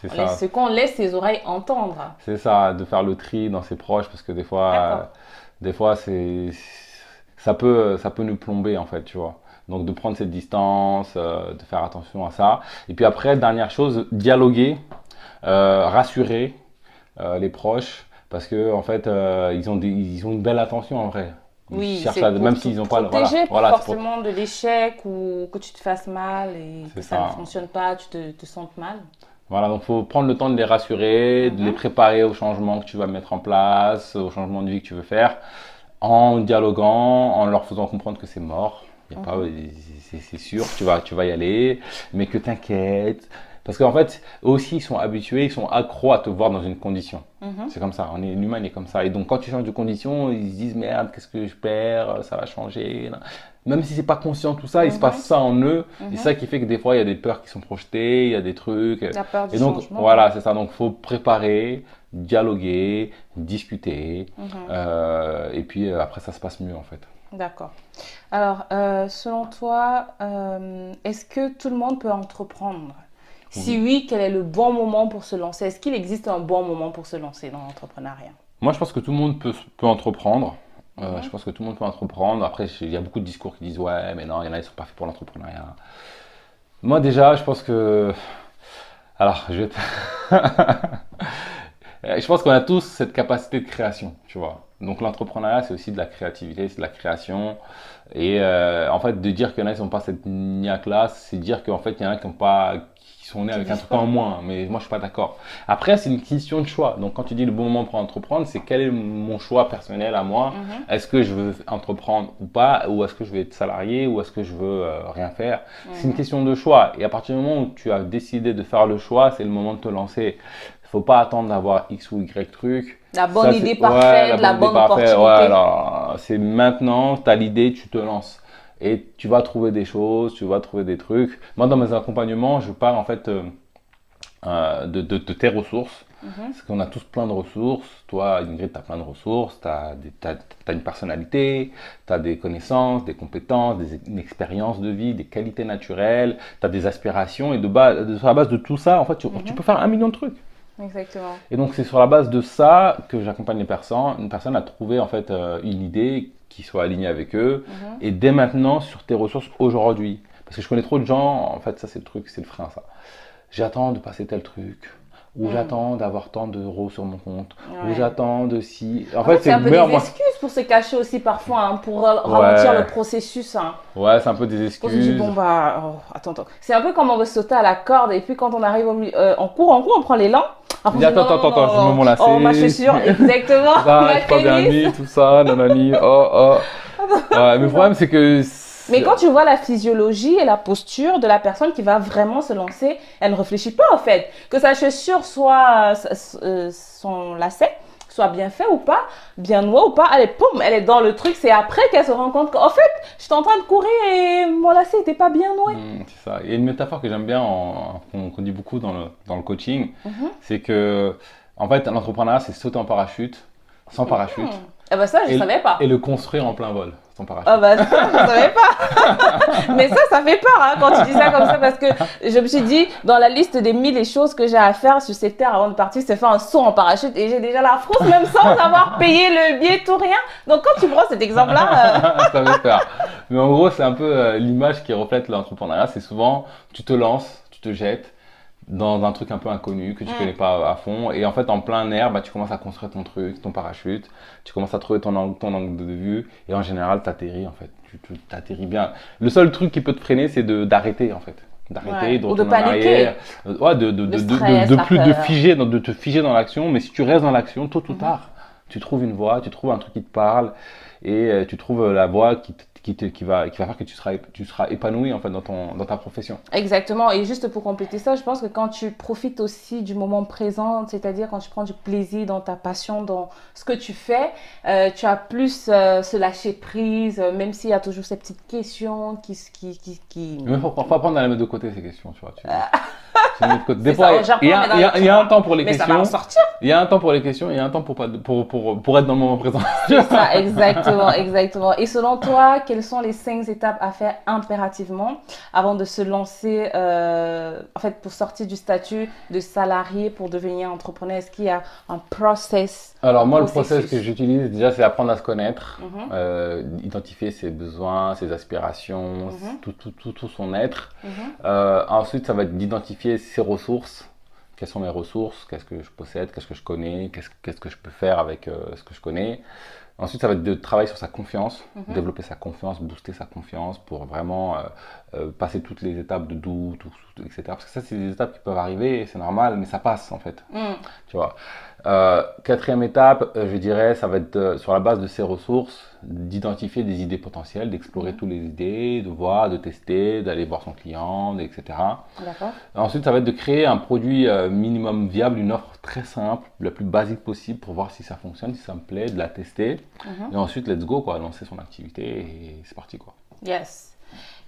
C'est ça. ce qu'on laisse ses oreilles entendre. C'est ça, de faire le tri dans ses proches, parce que D'accord. des fois, ça peut nous plomber, en fait, tu vois. Donc, de prendre cette distance, de faire attention à ça. Et puis après, dernière chose, dialoguer, rassurer les proches, parce que, en fait, ils ont une belle attention, en vrai. Ils Oui, cherchent c'est à, pour même te s'ils n'ont pas, protéger voilà, c'est pour, forcément de l'échec ou que tu te fasses mal et que c'est ça ne ça. fonctionne pas, tu te sentes mal. Voilà, donc faut prendre le temps de les rassurer, de les Mhm, préparer aux changements que tu vas mettre en place, aux changements de vie que tu veux faire, en dialoguant, en leur faisant comprendre que c'est mort. Y a pas, mhm, c'est sûr, tu vas y aller, mais que t'inquiètes. Parce qu'en fait, eux aussi, ils sont habitués, ils sont accros à te voir dans une condition. mhm, C'est comme ça, l'humain il est comme ça. Et donc, quand tu changes de condition, ils se disent merde, qu'est-ce que je perds, ça va changer. Même si c'est pas conscient tout ça, il se passe mhm, ça en eux. Et c'est mhm. ça qui fait que des fois, il y a des peurs qui sont projetées, il y a des trucs. La peur du Et donc, changement, hein. voilà, c'est ça. Donc, faut préparer, dialoguer, discuter. Mhm. Et puis, après, ça se passe mieux, en fait. D'accord. Alors, selon toi, est-ce que tout le monde peut entreprendre? Si Oui. oui, quel est le bon moment pour se lancer? Est-ce qu'il existe un bon moment pour se lancer dans l'entrepreneuriat? Moi, je pense que tout le monde peut entreprendre. Je Mhm. pense que tout le monde peut entreprendre. Après, il y a beaucoup de discours qui disent ouais, mais non, il y en a, ils sont pas faits pour l'entrepreneuriat. Moi, déjà, je pense que. Alors, je pense qu'on a tous cette capacité de création, tu vois. Donc, l'entrepreneuriat, c'est aussi de la créativité, c'est de la création. Et en fait, de dire qu'il y en a qui n'ont pas cette niaque-là, c'est dire qu'en fait, il y en a qui ont pas, qui sont nés Qui avec un vivent truc pas. en moins. Mais moi, je suis pas d'accord. Après, c'est une question de choix. Donc, quand tu dis le bon moment pour entreprendre, c'est quel est mon choix personnel à moi? Mhm, Est-ce que je veux entreprendre ou pas? Ou est-ce que je veux être salarié? Ou est-ce que je veux rien faire? C'est une mhm. question de choix. Et à partir du moment où tu as décidé de faire le choix, c'est le moment de te lancer. Il faut pas attendre d'avoir X ou Y truc. La bonne Ça, idée c'est, ouais, la parfaite, la bonne idée bonne parfaite. Ouais, opportunité. alors, c'est maintenant, tu as l'idée, tu te lances. Et tu vas trouver des choses, tu vas trouver des trucs. Moi, dans mes accompagnements, je parle en fait de tes ressources. Mhm, Parce qu'on a tous plein de ressources. Toi, Ingrid, tu as plein de ressources. Tu as une personnalité, tu as des connaissances, des compétences, une expérience de vie, des qualités naturelles, tu as des aspirations. Et sur la base de tout ça, en fait, tu mhm. peux faire un million de trucs. Exactement. Et donc, c'est sur la base de ça que j'accompagne les personnes. Une personne à trouver en fait une idée qui soit alignée avec eux. Mhm, Et dès maintenant, sur tes ressources aujourd'hui. Parce que je connais trop de gens, en fait, ça c'est le truc, c'est le frein, ça. J'attends de passer tel truc. Ou mhm. j'attends d'avoir tant d'euros sur mon compte. Ou Ouais. j'attends de si. En En fait, fait, c'est c'est un peu meilleur des moi. excuses pour se cacher aussi parfois, hein, pour ralentir le Ouais, processus, hein. ouais, c'est un peu des On se dit, bon, excuses. bah, oh, attends, attends. C'est un peu comme on veut sauter à la corde et puis quand on arrive on court, on prend l'élan. Après, Il on dit se dit, non, attends, non, attends, non, attends, non, je me mets non. mon Oh, ma lacet. chaussure, exactement, Ça, ma je suis pas bien tennis. mis, tout ça, nanani. Oh, oh. Ouais, mais le C'est ça. problème, c'est que. Mais quand tu vois la physiologie et la posture de la personne qui va vraiment se lancer, elle ne réfléchit pas en fait. Que sa chaussure soit son lacet soit bien fait ou pas, bien noué ou pas, elle est dans le truc. C'est après qu'elle se rend compte qu'en fait, j'étais en train de courir et mon lacet n'était pas bien noué. C'est ça. Il y a une métaphore que j'aime bien, qu'on dit beaucoup dans le coaching, Mhm. c'est que, en fait, l'entrepreneuriat, c'est sauter en parachute, sans parachute, Eh ben ça, je et, savais pas. et le construire en plein vol, sans parachute. Ah bah ça, je savais pas. Mais ça fait peur hein, quand tu dis ça comme ça parce que je me suis dit, dans la liste des 1000 choses que j'ai à faire sur cette terre avant de partir, c'est faire un saut en parachute et j'ai déjà la frousse même sans avoir payé le billet, tout rien. Donc quand tu prends cet exemple-là, Ça fait peur. Mais en gros, c'est un peu l'image qui reflète l'entrepreneuriat. C'est souvent, tu te lances, tu te jettes dans un truc un peu inconnu que tu connais pas à fond. Et en fait, en plein air, bah, tu commences à construire ton truc, ton parachute. Tu commences à trouver ton angle de vue. Et en général, tu atterris en fait. Tu t'atterris bien. Le seul truc qui peut te freiner, c'est d'arrêter en fait. D'arrêter, ouais. de Ou de retourner en paniquer, arrière. Ouais, le stress, la de peur. figer, de te figer dans l'action. Mais si tu restes dans l'action, tôt ou tard, tu trouves une voie, tu trouves un truc qui te parle. Et tu trouves la voie qui va faire que tu seras épanoui en fait dans ta profession. Exactement. Et juste pour compléter ça, je pense que quand tu profites aussi du moment présent, c'est-à-dire quand tu prends du plaisir dans ta passion, dans ce que tu fais, tu as plus ce lâcher prise, même s'il y a toujours ces petites questions qui... Mais il faut parfois apprendre à les mettre de côté ces questions, tu vois. Tu mets de côté. Des C'est fois, ça, au Japon, il y a, on est dans il y a- les il y a un tiroirs. temps pour les Mais ça va en questions. sortir. Il y a un temps pour les questions et il y a un temps pour être dans le moment présent. C'est ça, exactement, exactement. Et selon toi, quelles sont les 5 étapes à faire impérativement avant de se lancer, en fait, pour sortir du statut de salarié pour devenir entrepreneur? Est-ce qu'il y a un process, Alors un moi, le process processus? que j'utilise déjà, c'est apprendre à se connaître, Mhm, identifier ses besoins, ses aspirations, mhm, tout son être. mhm, Ensuite, ça va être d'identifier ses ressources. Quelles sont mes ressources? Qu'est-ce que je possède? Qu'est-ce que je connais? Qu'est-ce que je peux faire avec ce que je connais? Ensuite, ça va être de travailler sur sa confiance, mhm. développer sa confiance, booster sa confiance pour vraiment passer toutes les étapes de doute, etc. Parce que ça, c'est des étapes qui peuvent arriver, c'est normal, mais ça passe en fait. Mm. Tu vois. Quatrième étape, je dirais, ça va être sur la base de ses ressources, d'identifier des idées potentielles, d'explorer toutes les idées, de voir, de tester, d'aller voir son client, etc. D'accord. Ensuite, ça va être de créer un produit minimum viable, une offre très simple, la plus basique possible pour voir si ça fonctionne, si ça me plaît, de la tester. Mhm. Et ensuite, let's go, quoi, lancer son activité et c'est parti, quoi. Yes.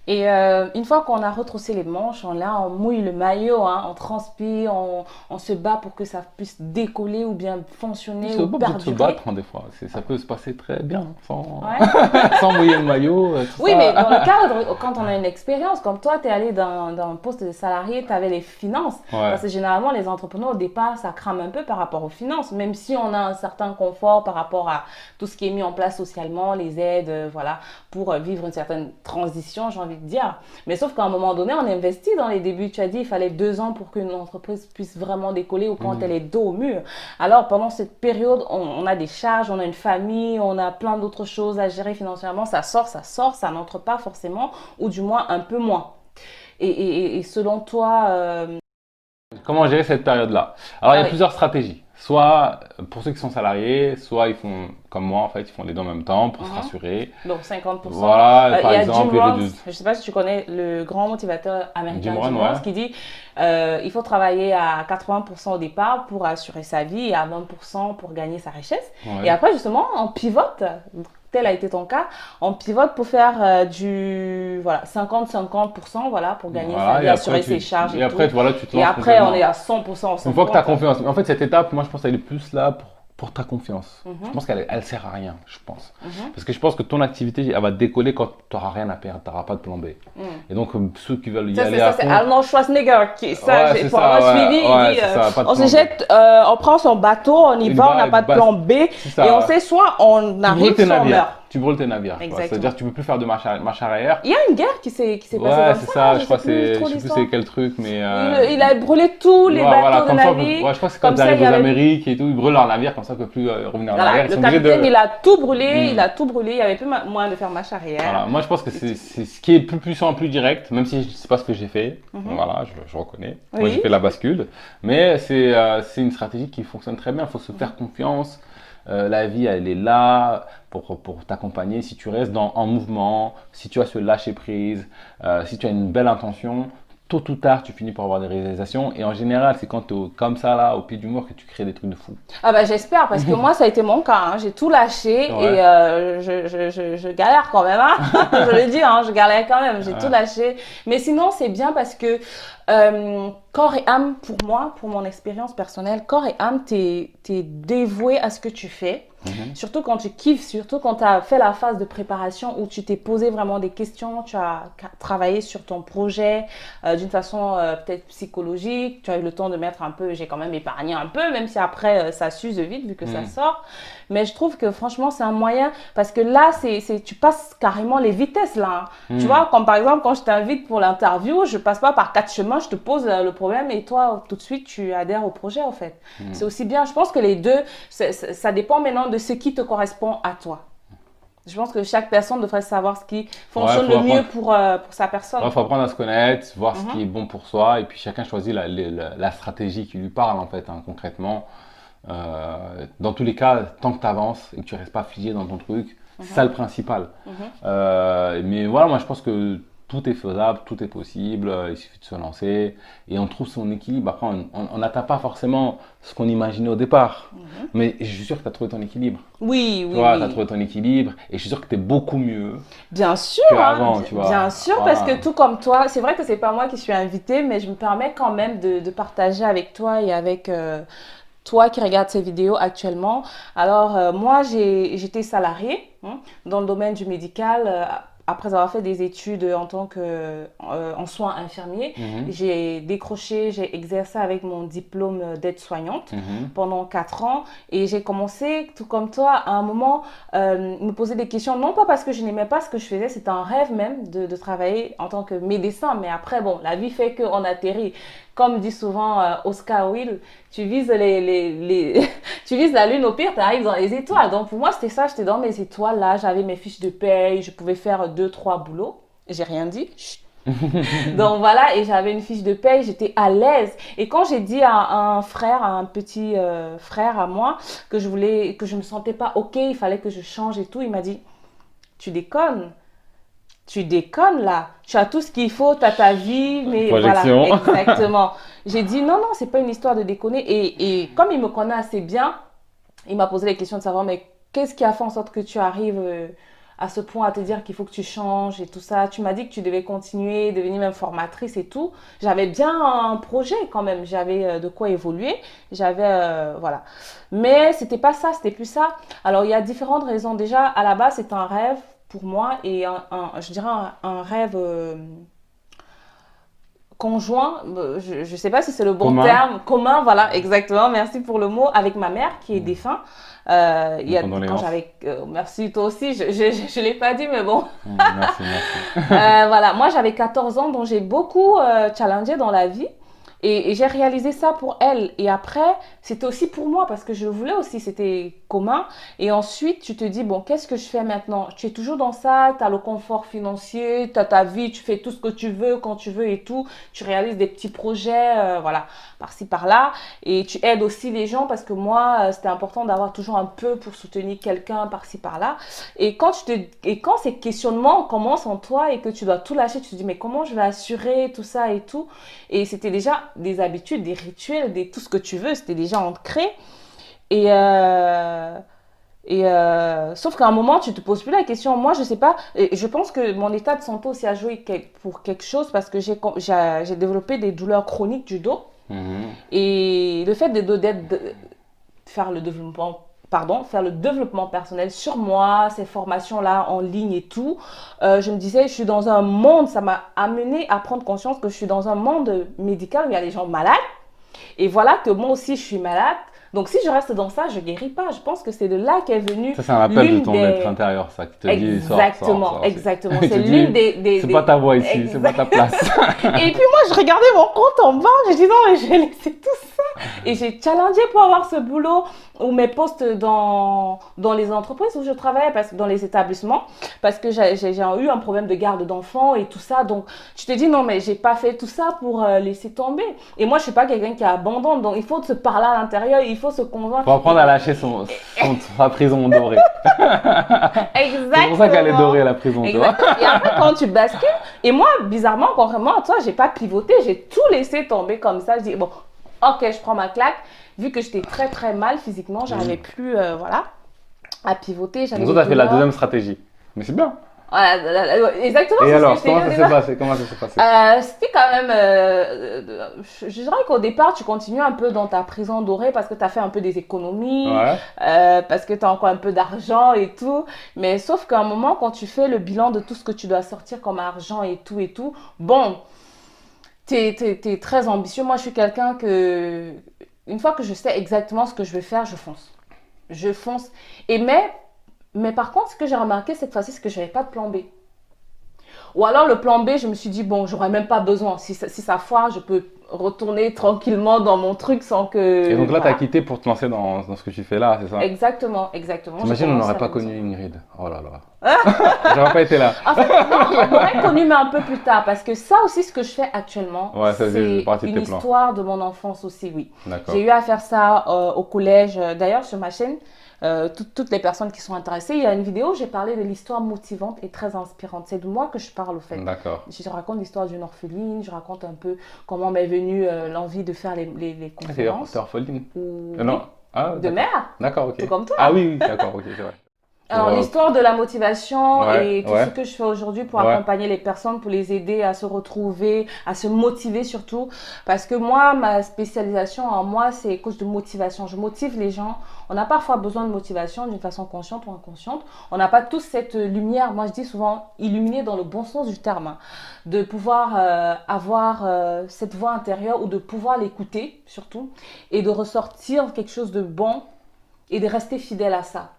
Et une fois qu'on a retroussé les manches, on mouille le maillot, hein, on transpire, on se bat pour que ça puisse décoller ou bien fonctionner C'est ou pas besoin de se perdurer. battre, hein, des fois. Ça peut se passer très bien, Ouais. sans mouiller le maillot, tout Oui, ça. mais dans le cadre, quand on a une expérience, comme toi, tu es allé dans un poste de salarié, tu avais les finances. Ouais. Parce que généralement, les entrepreneurs, au départ, ça crame un peu par rapport aux finances, même si on a un certain confort par rapport à tout ce qui est mis en place socialement, les aides, voilà, pour vivre une certaine transition, j'ai envie de dire. Mais sauf qu'à un moment donné, on investit dans les débuts. Tu as dit, il fallait 2 ans pour qu'une entreprise puisse vraiment décoller ou quand elle est dos au mur. Alors, pendant cette période, on a des charges, on a une famille, on a plein d'autres choses à gérer financièrement. Ça sort, ça n'entre pas forcément, ou du moins un peu moins. Et selon toi, Comment gérer cette période-là? Alors, il y a oui. plusieurs stratégies. Soit pour ceux qui sont salariés, soit ils font comme moi, en fait, ils font les deux en même temps pour se rassurer. Donc 50%. Voilà, Il par y a exemple, Jim il y a Rohn, des- je ne sais pas si tu connais le grand motivateur américain Jim Jim Rohn, Rohn, ouais. qui dit il faut travailler à 80% au départ pour assurer sa vie et à 20% pour gagner sa richesse. Ouais. Et après, justement, on pivote, tel a été ton cas, on pivote pour faire du voilà, 50-50%, voilà, pour gagner Voilà, sa vie, et après, assurer ses charges et après, tout. voilà, tu te Et lances après, on complètement. est à 100% en Une fois que tu as 50. confiance. En fait, cette étape, moi, je pense qu'elle est plus là pour ta confiance. Mhm. Je pense qu'elle sert à rien, je pense. Mhm. Parce que je pense que ton activité, elle va décoller quand tu n'auras rien à perdre, tu n'auras pas de plan B. Mhm. Et donc, ceux qui veulent y Ça, aller c'est à ça, c'est fond, Arnold Schwarzenegger qui, ça, Ouais, j'ai c'est pour ça, avoir ouais, suivi, ouais, il dit, c'est ça, pas de on se plan B. jette, on prend son bateau, on y Il va, va, on n'a pas de plan B, c'est ça. et on sait soit on tu brûles arrive, tes soit on navires. meurt. Tu brûles tes navires. tu vois. Exactement. C'est-à-dire que tu peux plus faire de marche arrière. Il y a une guerre qui s'est passée Ouais, comme c'est ça, ça. je Je crois sais que plus c'est, trop je sais plus l'histoire. c'est quel truc, mais. Il a brûlé tous les ouais, bateaux voilà, de comme ça, navire. ouais, je crois que c'est quand Comme ils ça, arrivent il y aux avait- Amériques et tout, ils brûlent leur navire comme ça, ils ne peuvent plus revenir en Voilà, arrière. Ils le sont obligés capitaine, de. il a tout brûlé, Mm. il a tout brûlé, il n'y avait plus moyen de faire marche arrière. Voilà. Moi, je pense que c'est ce qui est plus puissant, plus direct, même si c'est pas ce que j'ai fait. Voilà, je reconnais. Moi, Oui. j'ai fait la bascule. Mais c'est une stratégie qui fonctionne très bien. Il faut se faire confiance. La vie, elle est là pour t'accompagner. Si tu restes en mouvement, si tu as ce lâcher prise, si tu as une belle intention, tôt ou tard, tu finis par avoir des réalisations. Et en général, c'est quand tu es comme ça, là, au pied du mur, que tu crées des trucs de fou. Ah bah j'espère, parce que moi, ça a été mon cas, hein. J'ai tout lâché Ouais. et je galère quand même, hein. Je le dis, hein, je galère quand même, j'ai Ouais. tout lâché. Mais sinon, c'est bien parce que corps et âme, pour moi, pour mon expérience personnelle, corps et âme, t'es dévoué à ce que tu fais. Surtout quand tu kiffes, surtout quand tu as fait la phase de préparation où tu t'es posé vraiment des questions, tu as travaillé sur ton projet d'une façon peut-être psychologique, tu as eu le temps de mettre un peu, j'ai quand même épargné un peu, même si après ça s'use vite vu que ça sort. Mais je trouve que franchement c'est un moyen, parce que là tu passes carrément les vitesses là. Hein. Tu vois, comme par exemple quand je t'invite pour l'interview, je passe pas par 4 chemins, je te pose le problème et toi tout de suite tu adhères au projet en fait. C'est aussi bien, je pense que les deux, ça dépend maintenant de ce qui te correspond à toi. Je pense que chaque personne devrait savoir ce qui fonctionne faut le mieux apprendre. pour sa personne. Il faut apprendre à se connaître, voir ce qui est bon pour soi, et puis chacun choisit la stratégie qui lui parle, en fait, hein, concrètement. Dans tous les cas, tant que tu avances et que tu restes pas figé dans ton truc, c'est ça le principal. Mais voilà, moi je pense que tout est faisable, tout est possible, il suffit de se lancer et on trouve son équilibre. Après, on n'atteint pas forcément ce qu'on imaginait au départ, mais je suis sûr que tu as trouvé ton équilibre. Oui, Tu oui, vois, tu as oui. trouvé ton équilibre et je suis sûr que tu es beaucoup mieux Bien sûr, qu'avant, tu vois. bien sûr, parce Voilà. que tout comme toi, c'est vrai que c'est pas moi qui suis invitée, mais je me permets quand même de partager avec toi et avec toi qui regardes ces vidéos actuellement. Alors, moi, j'étais salariée dans le domaine du médical. Après avoir fait des études en tant que en soins infirmiers, Mhm, j'ai décroché, j'ai exercé avec mon diplôme d'aide-soignante mhm. pendant 4 ans et j'ai commencé, tout comme toi, à un moment, me poser des questions, non pas parce que je n'aimais pas ce que je faisais, c'était un rêve même de travailler en tant que médecin, mais après, bon, la vie fait qu'on atterrit. Comme dit souvent Oscar Wilde, tu vises tu vises la lune, au pire, tu arrives dans les étoiles. Donc pour moi, c'était ça, j'étais dans mes étoiles, là, j'avais mes fiches de paye, je pouvais faire 2, 3 boulots. J'ai rien dit. Chut. Donc voilà, et j'avais une fiche de paye, j'étais à l'aise. Et quand j'ai dit à un frère, à un petit frère à moi, que je me sentais pas ok, il fallait que je change et tout, il m'a dit, tu déconnes. Tu déconnes là, tu as tout ce qu'il faut, tu as ta vie, mais voilà, Projection. exactement. J'ai dit non, non, c'est pas une histoire de déconner. Et comme il me connaît assez bien, il m'a posé la question de savoir, mais qu'est-ce qui a fait en sorte que tu arrives à ce point à te dire qu'il faut que tu changes et tout ça. Tu m'as dit que tu devais continuer, devenir même formatrice et tout. J'avais bien un projet quand même, j'avais de quoi évoluer, j'avais, voilà. Mais c'était pas ça, c'était plus ça. Alors il y a différentes raisons. Déjà, à la base, c'est un rêve pour moi et je dirais un rêve conjoint, je ne sais pas si c'est le bon Commun. terme, commun, voilà, exactement, merci pour le mot, avec ma mère qui est défunt. Mes Quand condoléances. j'avais, merci toi aussi, je l'ai pas dit, mais bon, Merci, merci. voilà, moi j'avais 14 ans, donc j'ai beaucoup challengé dans la vie. Et j'ai réalisé ça pour elle. Et après, c'était aussi pour moi parce que je le voulais aussi, c'était commun. Et ensuite, tu te dis, bon, qu'est-ce que je fais maintenant? Tu es toujours dans ça, tu as le confort financier, tu as ta vie, tu fais tout ce que tu veux quand tu veux et tout. Tu réalises des petits projets, voilà, par-ci, par-là. Et tu aides aussi les gens parce que moi, c'était important d'avoir toujours un peu pour soutenir quelqu'un par-ci, par-là. Et quand ces questionnements commencent en toi et que tu dois tout lâcher, tu te dis, mais comment je vais assurer tout ça et tout? Et c'était déjà des habitudes, des rituels, tout ce que tu veux, c'était déjà ancré. Et, sauf qu'à un moment, tu te poses plus la question. Moi, je sais pas. Et je pense que mon état de santé aussi a joué pour quelque chose parce que j'ai développé des douleurs chroniques du dos. Mhm. Et le fait faire le développement faire le développement personnel sur moi, ces formations-là en ligne et tout, je me disais, je suis dans un monde, ça m'a amené à prendre conscience que je suis dans un monde médical où il y a des gens malades. Et voilà que moi aussi, je suis malade. Donc, si je reste dans ça, je guéris pas. Je pense que c'est de là qu'est venue Ça, c'est un appel de l'une ton être des... intérieur, ça, qui te dit sors, sors, Exactement, sors. exactement. Il te C'est l'une dit, c'est pas des... ta voix ici, c'est pas Exact. ta place. Et puis moi, je regardais mon compte en bas, je disais, non, mais je vais laisser tout ça. Et j'ai challengé pour avoir ce boulot ou mes postes dans les entreprises où je travaillais, dans les établissements, parce que j'ai eu un problème de garde d'enfants et tout ça. Donc, tu te dis, non, mais j'ai pas fait tout ça pour laisser tomber. Et moi, je suis pas quelqu'un qui abandonne. Donc, il faut se parler à l'intérieur, il faut se convaincre. Faut apprendre à lâcher sa prison dorée. C'est pour ça qu'elle est dorée, Exactement. la prison, tu vois. Exactement. Et après, quand tu bascules, et moi, bizarrement, contrairement à toi, j'ai pas pivoté, j'ai tout laissé tomber comme ça. Je dis, bon, ok, je prends ma claque. Vu que j'étais très très mal physiquement, j'arrivais plus, voilà, à pivoter. J'avais Donc, des toi, t'as fait la douleurs. deuxième stratégie. Mais c'est bien. Voilà, exactement, Et c'est ce que alors, je t'ai dit comment au ça s'est départ. passé? Comment ça s'est passé? C'était quand même, je dirais qu'au départ, tu continues un peu dans ta prison dorée parce que tu as fait un peu des économies, Ouais. parce que tu as encore un peu d'argent et tout. Mais sauf qu'à un moment, quand tu fais le bilan de tout ce que tu dois sortir comme argent et tout, bon, t'es très ambitieux. Moi, je suis quelqu'un que, une fois que je sais exactement ce que je veux faire, je fonce. Je fonce. Mais par contre, ce que j'ai remarqué cette fois-ci, c'est que je n'avais pas de plan B. Ou alors le plan B, je me suis dit, bon, j'aurais même pas besoin. Si ça foire, je peux retourner tranquillement dans mon truc sans que... Et donc là, t'as Voilà. quitté pour te lancer dans ce que tu fais là, c'est ça? Exactement, exactement. J'ai T'imagines, on commencé n'aurait à pas comme ça. connu Ingrid. Oh là là. J'aurais pas été là. En fait, non, on aurait connu, mais un peu plus tard. Parce que ça aussi, ce que je fais actuellement, Ouais, ça faisait c'est partie de une tes plans. histoire de mon enfance aussi, oui. D'accord. J'ai eu à faire ça au collège. D'ailleurs, sur ma chaîne, toutes les personnes qui sont intéressées. Il y a une vidéo où j'ai parlé de l'histoire motivante et très inspirante. C'est de moi que je parle au fait. D'accord. Je raconte l'histoire d'une orpheline, je raconte un peu comment m'est venue l'envie de faire les Ah, conférences. c'est orpheline. Ou, Non. oui, Ah, de d'accord. mère, D'accord, ok. tout comme toi. Ah oui, oui, d'accord, ok, c'est vrai. Alors, l'histoire de la motivation Ouais, et tout ce ouais, que je fais aujourd'hui pour ouais. accompagner les personnes, pour les aider à se retrouver, à se motiver surtout. Parce que moi, ma spécialisation en moi, c'est coach de motivation. Je motive les gens. On a parfois besoin de motivation d'une façon consciente ou inconsciente. On n'a pas tous cette lumière, moi je dis souvent illuminée dans le bon sens du terme, hein, de pouvoir avoir cette voix intérieure ou de pouvoir l'écouter surtout et de ressortir quelque chose de bon et de rester fidèle à ça.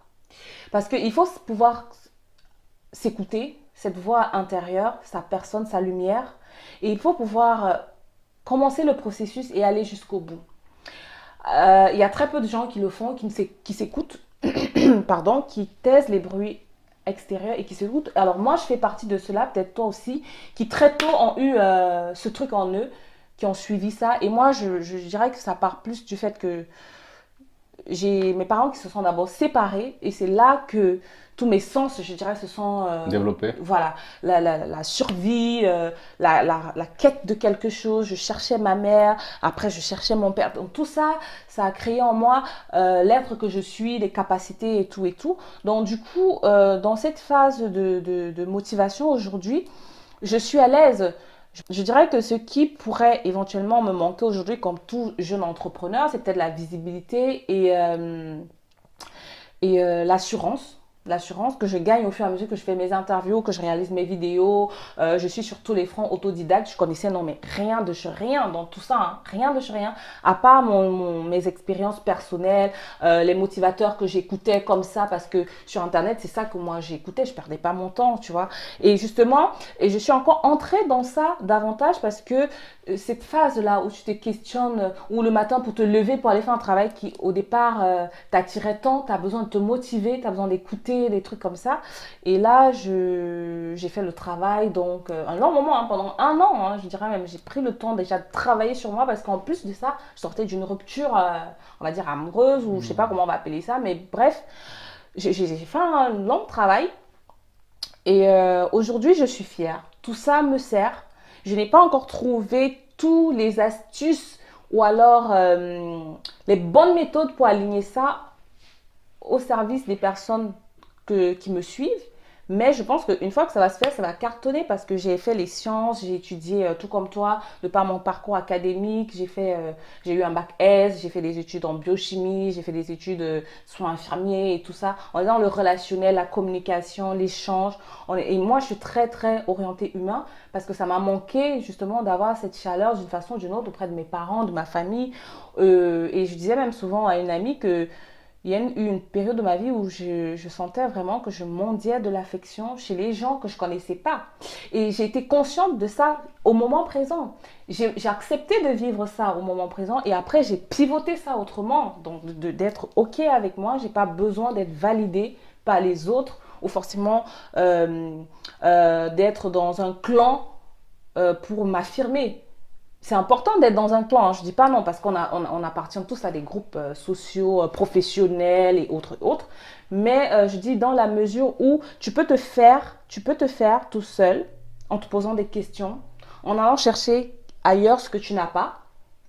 Parce qu'il faut pouvoir s'écouter, cette voix intérieure, sa personne, sa lumière. Et il faut pouvoir commencer le processus et aller jusqu'au bout. Il y a très peu de gens qui le font, qui s'écoutent, pardon, qui taisent les bruits extérieurs et qui s'écoutent. Alors moi, je fais partie de cela, peut-être toi aussi, qui très tôt ont eu ce truc en eux, qui ont suivi ça. Et moi, je dirais que ça part plus du fait que j'ai mes parents qui se sont d'abord séparés et c'est là que tous mes sens, je dirais, se sont Développé. voilà, la survie, la quête de quelque chose. Je cherchais ma mère, après je cherchais mon père. Donc tout ça, ça a créé en moi l'être que je suis, les capacités et tout et tout. Donc du coup, dans cette phase de motivation aujourd'hui, je suis à l'aise. Je dirais que ce qui pourrait éventuellement me manquer aujourd'hui, comme tout jeune entrepreneur, c'est peut-être la visibilité et l'assurance. L'assurance que je gagne au fur et à mesure que je fais mes interviews, que je réalise mes vidéos. Je suis sur tous les fronts autodidacte. Je connaissais non mais rien de chez rien dans tout ça, hein, rien de chez rien, à part mes expériences personnelles, les motivateurs que j'écoutais comme ça parce que sur internet c'est ça que moi j'écoutais, je perdais pas mon temps, tu vois. Et justement, et je suis encore entrée dans ça davantage parce que cette phase-là où tu te questionnes, ou le matin pour te lever, pour aller faire un travail qui au départ t'attirait tant, tu as besoin de te motiver, tu as besoin d'écouter, des trucs comme ça. Et là, j'ai fait le travail, donc un long moment, hein, pendant un an, hein, je dirais même, j'ai pris le temps déjà de travailler sur moi parce qu'en plus de ça, je sortais d'une rupture, on va dire amoureuse, ou je sais pas comment on va appeler ça, mais bref, j'ai fait un long travail et aujourd'hui, je suis fière. Tout ça me sert. Je n'ai pas encore trouvé tous les astuces ou alors les bonnes méthodes pour aligner ça au service des personnes qui me suivent. Mais je pense qu'une fois que ça va se faire, ça va cartonner parce que j'ai fait les sciences, j'ai étudié tout comme toi, de par mon parcours académique, j'ai eu un bac S, j'ai fait des études en biochimie, j'ai fait des études soins infirmiers et tout ça. En disant le relationnel, la communication, l'échange. Et moi, je suis très, très orientée humain parce que ça m'a manqué justement d'avoir cette chaleur d'une façon ou d'une autre auprès de mes parents, de ma famille. Et je disais même souvent à une amie que il y a eu une période de ma vie où je sentais vraiment que je mendiais de l'affection chez les gens que je ne connaissais pas. Et j'ai été consciente de ça au moment présent. J'ai accepté de vivre ça au moment présent et après j'ai pivoté ça autrement. Donc d'être OK avec moi, je n'ai pas besoin d'être validée par les autres ou forcément d'être dans un clan pour m'affirmer. C'est important d'être dans un clan, hein. Je dis pas non parce on appartient tous à des groupes sociaux, professionnels et autres. Mais je dis dans la mesure où tu peux te faire tout seul en te posant des questions, en allant chercher ailleurs ce que tu n'as pas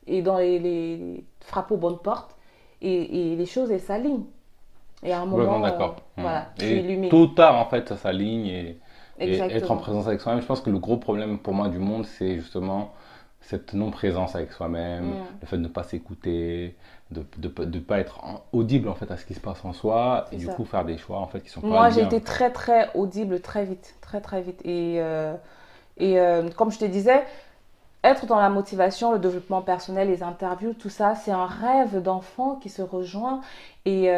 et dans les frapper aux bonnes portes et les choses elles s'alignent. Et à un Complètement moment, d'accord. voilà, tu Et illumines. tôt ou tard, en fait, ça s'aligne et être en Exactement. présence avec soi-même. Je pense que le gros problème pour moi du monde, c'est justement cette non-présence avec soi-même, Mm, le fait de ne pas s'écouter, de pas être audible en fait à ce qui se passe en soi et c'est du ça. coup faire des choix en fait qui sont pas Moi, j'ai alignés. été très, très audible très vite, très, très vite. Et comme je te disais, être dans la motivation, le développement personnel, les interviews, tout ça, c'est un rêve d'enfant qui se rejoint. Et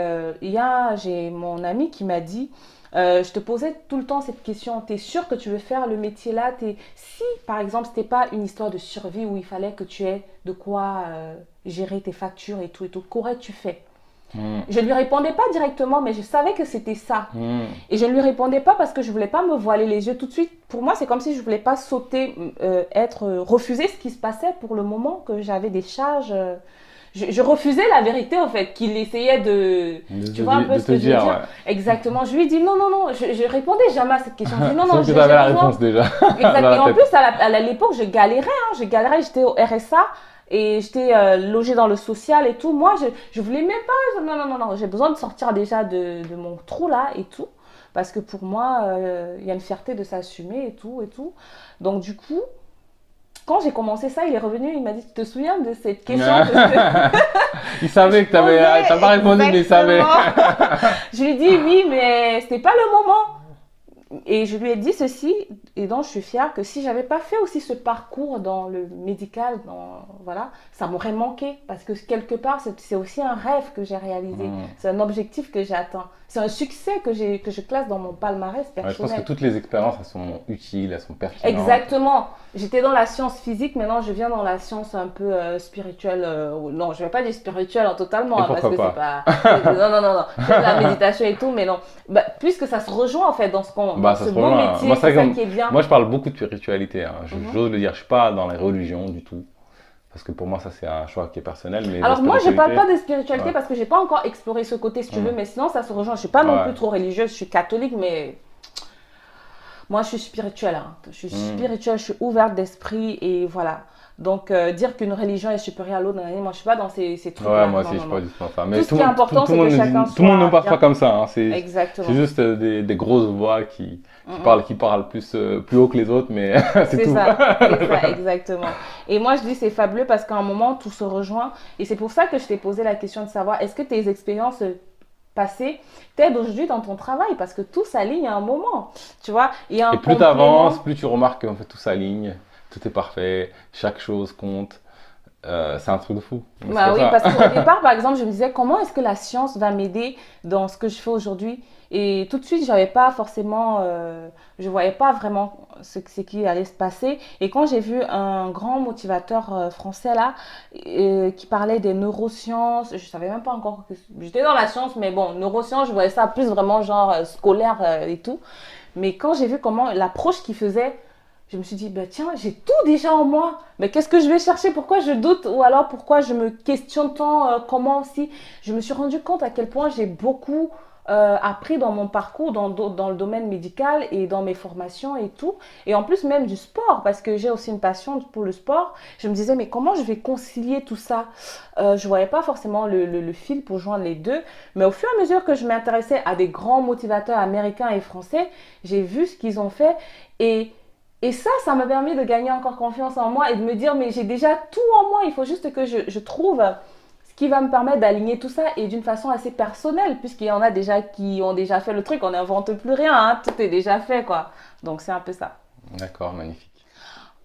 j'ai mon ami qui m'a dit, je te posais tout le temps cette question, t'es sûr que tu veux faire le métier là? Si, par exemple, c'était pas une histoire de survie où il fallait que tu aies de quoi gérer tes factures et tout, qu'aurais-tu fait? Hmm. Je ne lui répondais pas directement, mais je savais que c'était ça. Hmm. Et je ne lui répondais pas parce que je voulais pas me voiler les yeux tout de suite. Pour moi, c'est comme si je voulais pas sauter, refuser ce qui se passait pour le moment, que j'avais des charges. je refusais la vérité, en fait, qu'il essayait de, tu vois un peu De ce te que je veux dire, dire? ouais. Exactement. Je lui ai dit non, non, non, je répondais jamais à cette question. Je dis non, non, Sauf que tu avais j'ai la besoin. réponse déjà dans Exact. Et la en tête. plus, à l'époque, je galérais, hein, je galérais, j'étais au RSA et j'étais logée dans le social et tout. Moi, je voulais même pas, non, non, non, non, j'ai besoin de sortir déjà de mon trou là et tout. Parce que pour moi, il y a une fierté de s'assumer et tout et tout. Donc du coup, quand j'ai commencé ça, il est revenu, il m'a dit, tu te souviens de cette question Il que je savait que t'as pas posais répondu, mais il savait. exactement. Je lui ai dit oui, mais c'était pas le moment. Et je lui ai dit ceci, et donc je suis fière que si j'avais pas fait aussi ce parcours dans le médical, voilà, ça m'aurait manqué. Parce que quelque part, c'est aussi un rêve que j'ai réalisé. Mm. C'est un objectif que j'ai atteint. C'est un succès que je classe dans mon palmarès Ouais, je pense que personnel. toutes les expériences, elles sont utiles, elles sont pertinentes. Exactement. J'étais dans la science physique, maintenant je viens dans la science un peu spirituelle. Non, je vais pas dire spirituelle totalement, Et hein, parce pourquoi que c'est pas? pas. Non, non, non, non. Je fais de la méditation et tout, mais non. Bah, puisque ça se rejoint en fait dans dans Bah, ça ce se beau rejoint. métier, Moi, c'est c'est ça comme... qui est bien. Moi, je parle beaucoup de spiritualité, hein. Mhm. J'ose le dire. Je suis pas dans les religions du tout. Parce que pour moi, ça, c'est un choix qui est personnel. Mais la Alors moi, je parle spiritualité, pas de spiritualité ouais. parce que j'ai pas encore exploré ce côté, si tu veux, Mm. mais sinon ça se rejoint. Je suis pas non Ouais. plus trop religieuse, je suis catholique, mais moi, je suis spirituelle, hein. Je suis Mm. spirituelle, je suis ouverte d'esprit et voilà. Donc, dire qu'une religion est supérieure à l'autre, moi, je suis pas dans ces Ouais, trucs-là. moi Non, aussi, je non, suis non. pas du tout dans ça. Tout Mais ce qui est important, tout le c'est que monde chacun tout le monde ne soit passe pas bien. comme ça, hein. C'est Exactement. juste des grosses voix Mm, mm. qui parlent plus haut que les autres, mais c'est C'est tout. ça, c'est ça, exactement. Et moi, je dis c'est fabuleux parce qu'à un moment, tout se rejoint. Et c'est pour ça que je t'ai posé la question de savoir, est-ce que tes expériences passées t'aident aujourd'hui dans ton travail? Parce que tout s'aligne à un moment, tu vois. Il y a un Et plus tu avances, complément. plus tu remarques qu'en fait tout s'aligne, tout est parfait, chaque chose compte. C'est un truc de fou. Donc, c'est Bah pour oui, ça. parce qu'au départ, par exemple, je me disais comment est-ce que la science va m'aider dans ce que je fais aujourd'hui. Et tout de suite, j'avais pas forcément, je voyais pas vraiment ce qui allait se passer. Et quand j'ai vu un grand motivateur français là, qui parlait des neurosciences, je savais même pas encore que j'étais dans la science, mais bon, neurosciences, je voyais ça plus vraiment genre scolaire et tout. Mais quand j'ai vu comment l'approche qu'il faisait, je me suis dit, bah tiens, j'ai tout déjà en moi. Mais qu'est-ce que je vais chercher? Pourquoi je doute? Ou alors pourquoi je me questionne tant? Comment aussi? Je me suis rendu compte à quel point j'ai beaucoup appris dans mon parcours, dans le domaine médical et dans mes formations et tout. Et en plus même du sport, parce que j'ai aussi une passion pour le sport. Je me disais, mais comment je vais concilier tout ça? Je voyais pas forcément le fil pour joindre les deux. Mais au fur et à mesure que je m'intéressais à des grands motivateurs américains et français, j'ai vu ce qu'ils ont fait. Et ça m'a permis de gagner encore confiance en moi et de me dire, mais j'ai déjà tout en moi, il faut juste que je trouve ce qui va me permettre d'aligner tout ça et d'une façon assez personnelle, puisqu'il y en a déjà qui ont déjà fait le truc, on n'invente plus rien, hein, tout est déjà fait, quoi. Donc c'est un peu ça. D'accord, magnifique.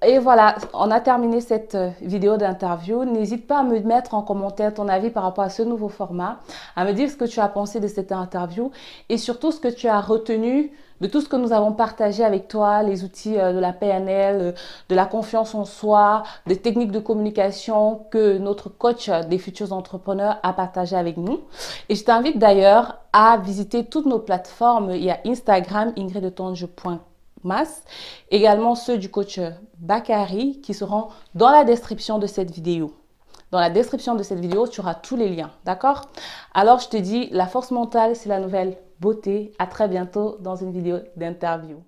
Et voilà, on a terminé cette vidéo d'interview. N'hésite pas à me mettre en commentaire ton avis par rapport à ce nouveau format, à me dire ce que tu as pensé de cette interview et surtout ce que tu as retenu de tout ce que nous avons partagé avec toi, les outils de la PNL, de la confiance en soi, des techniques de communication que notre coach des futurs entrepreneurs a partagé avec nous. Et je t'invite d'ailleurs à visiter toutes nos plateformes. Il y a Instagram, ingridtonge.com. Également ceux du coach Bakary qui seront dans la description de cette vidéo. Dans la description de cette vidéo, tu auras tous les liens, d'accord? Alors, je te dis, la force mentale, c'est la nouvelle beauté. À très bientôt dans une vidéo d'interview.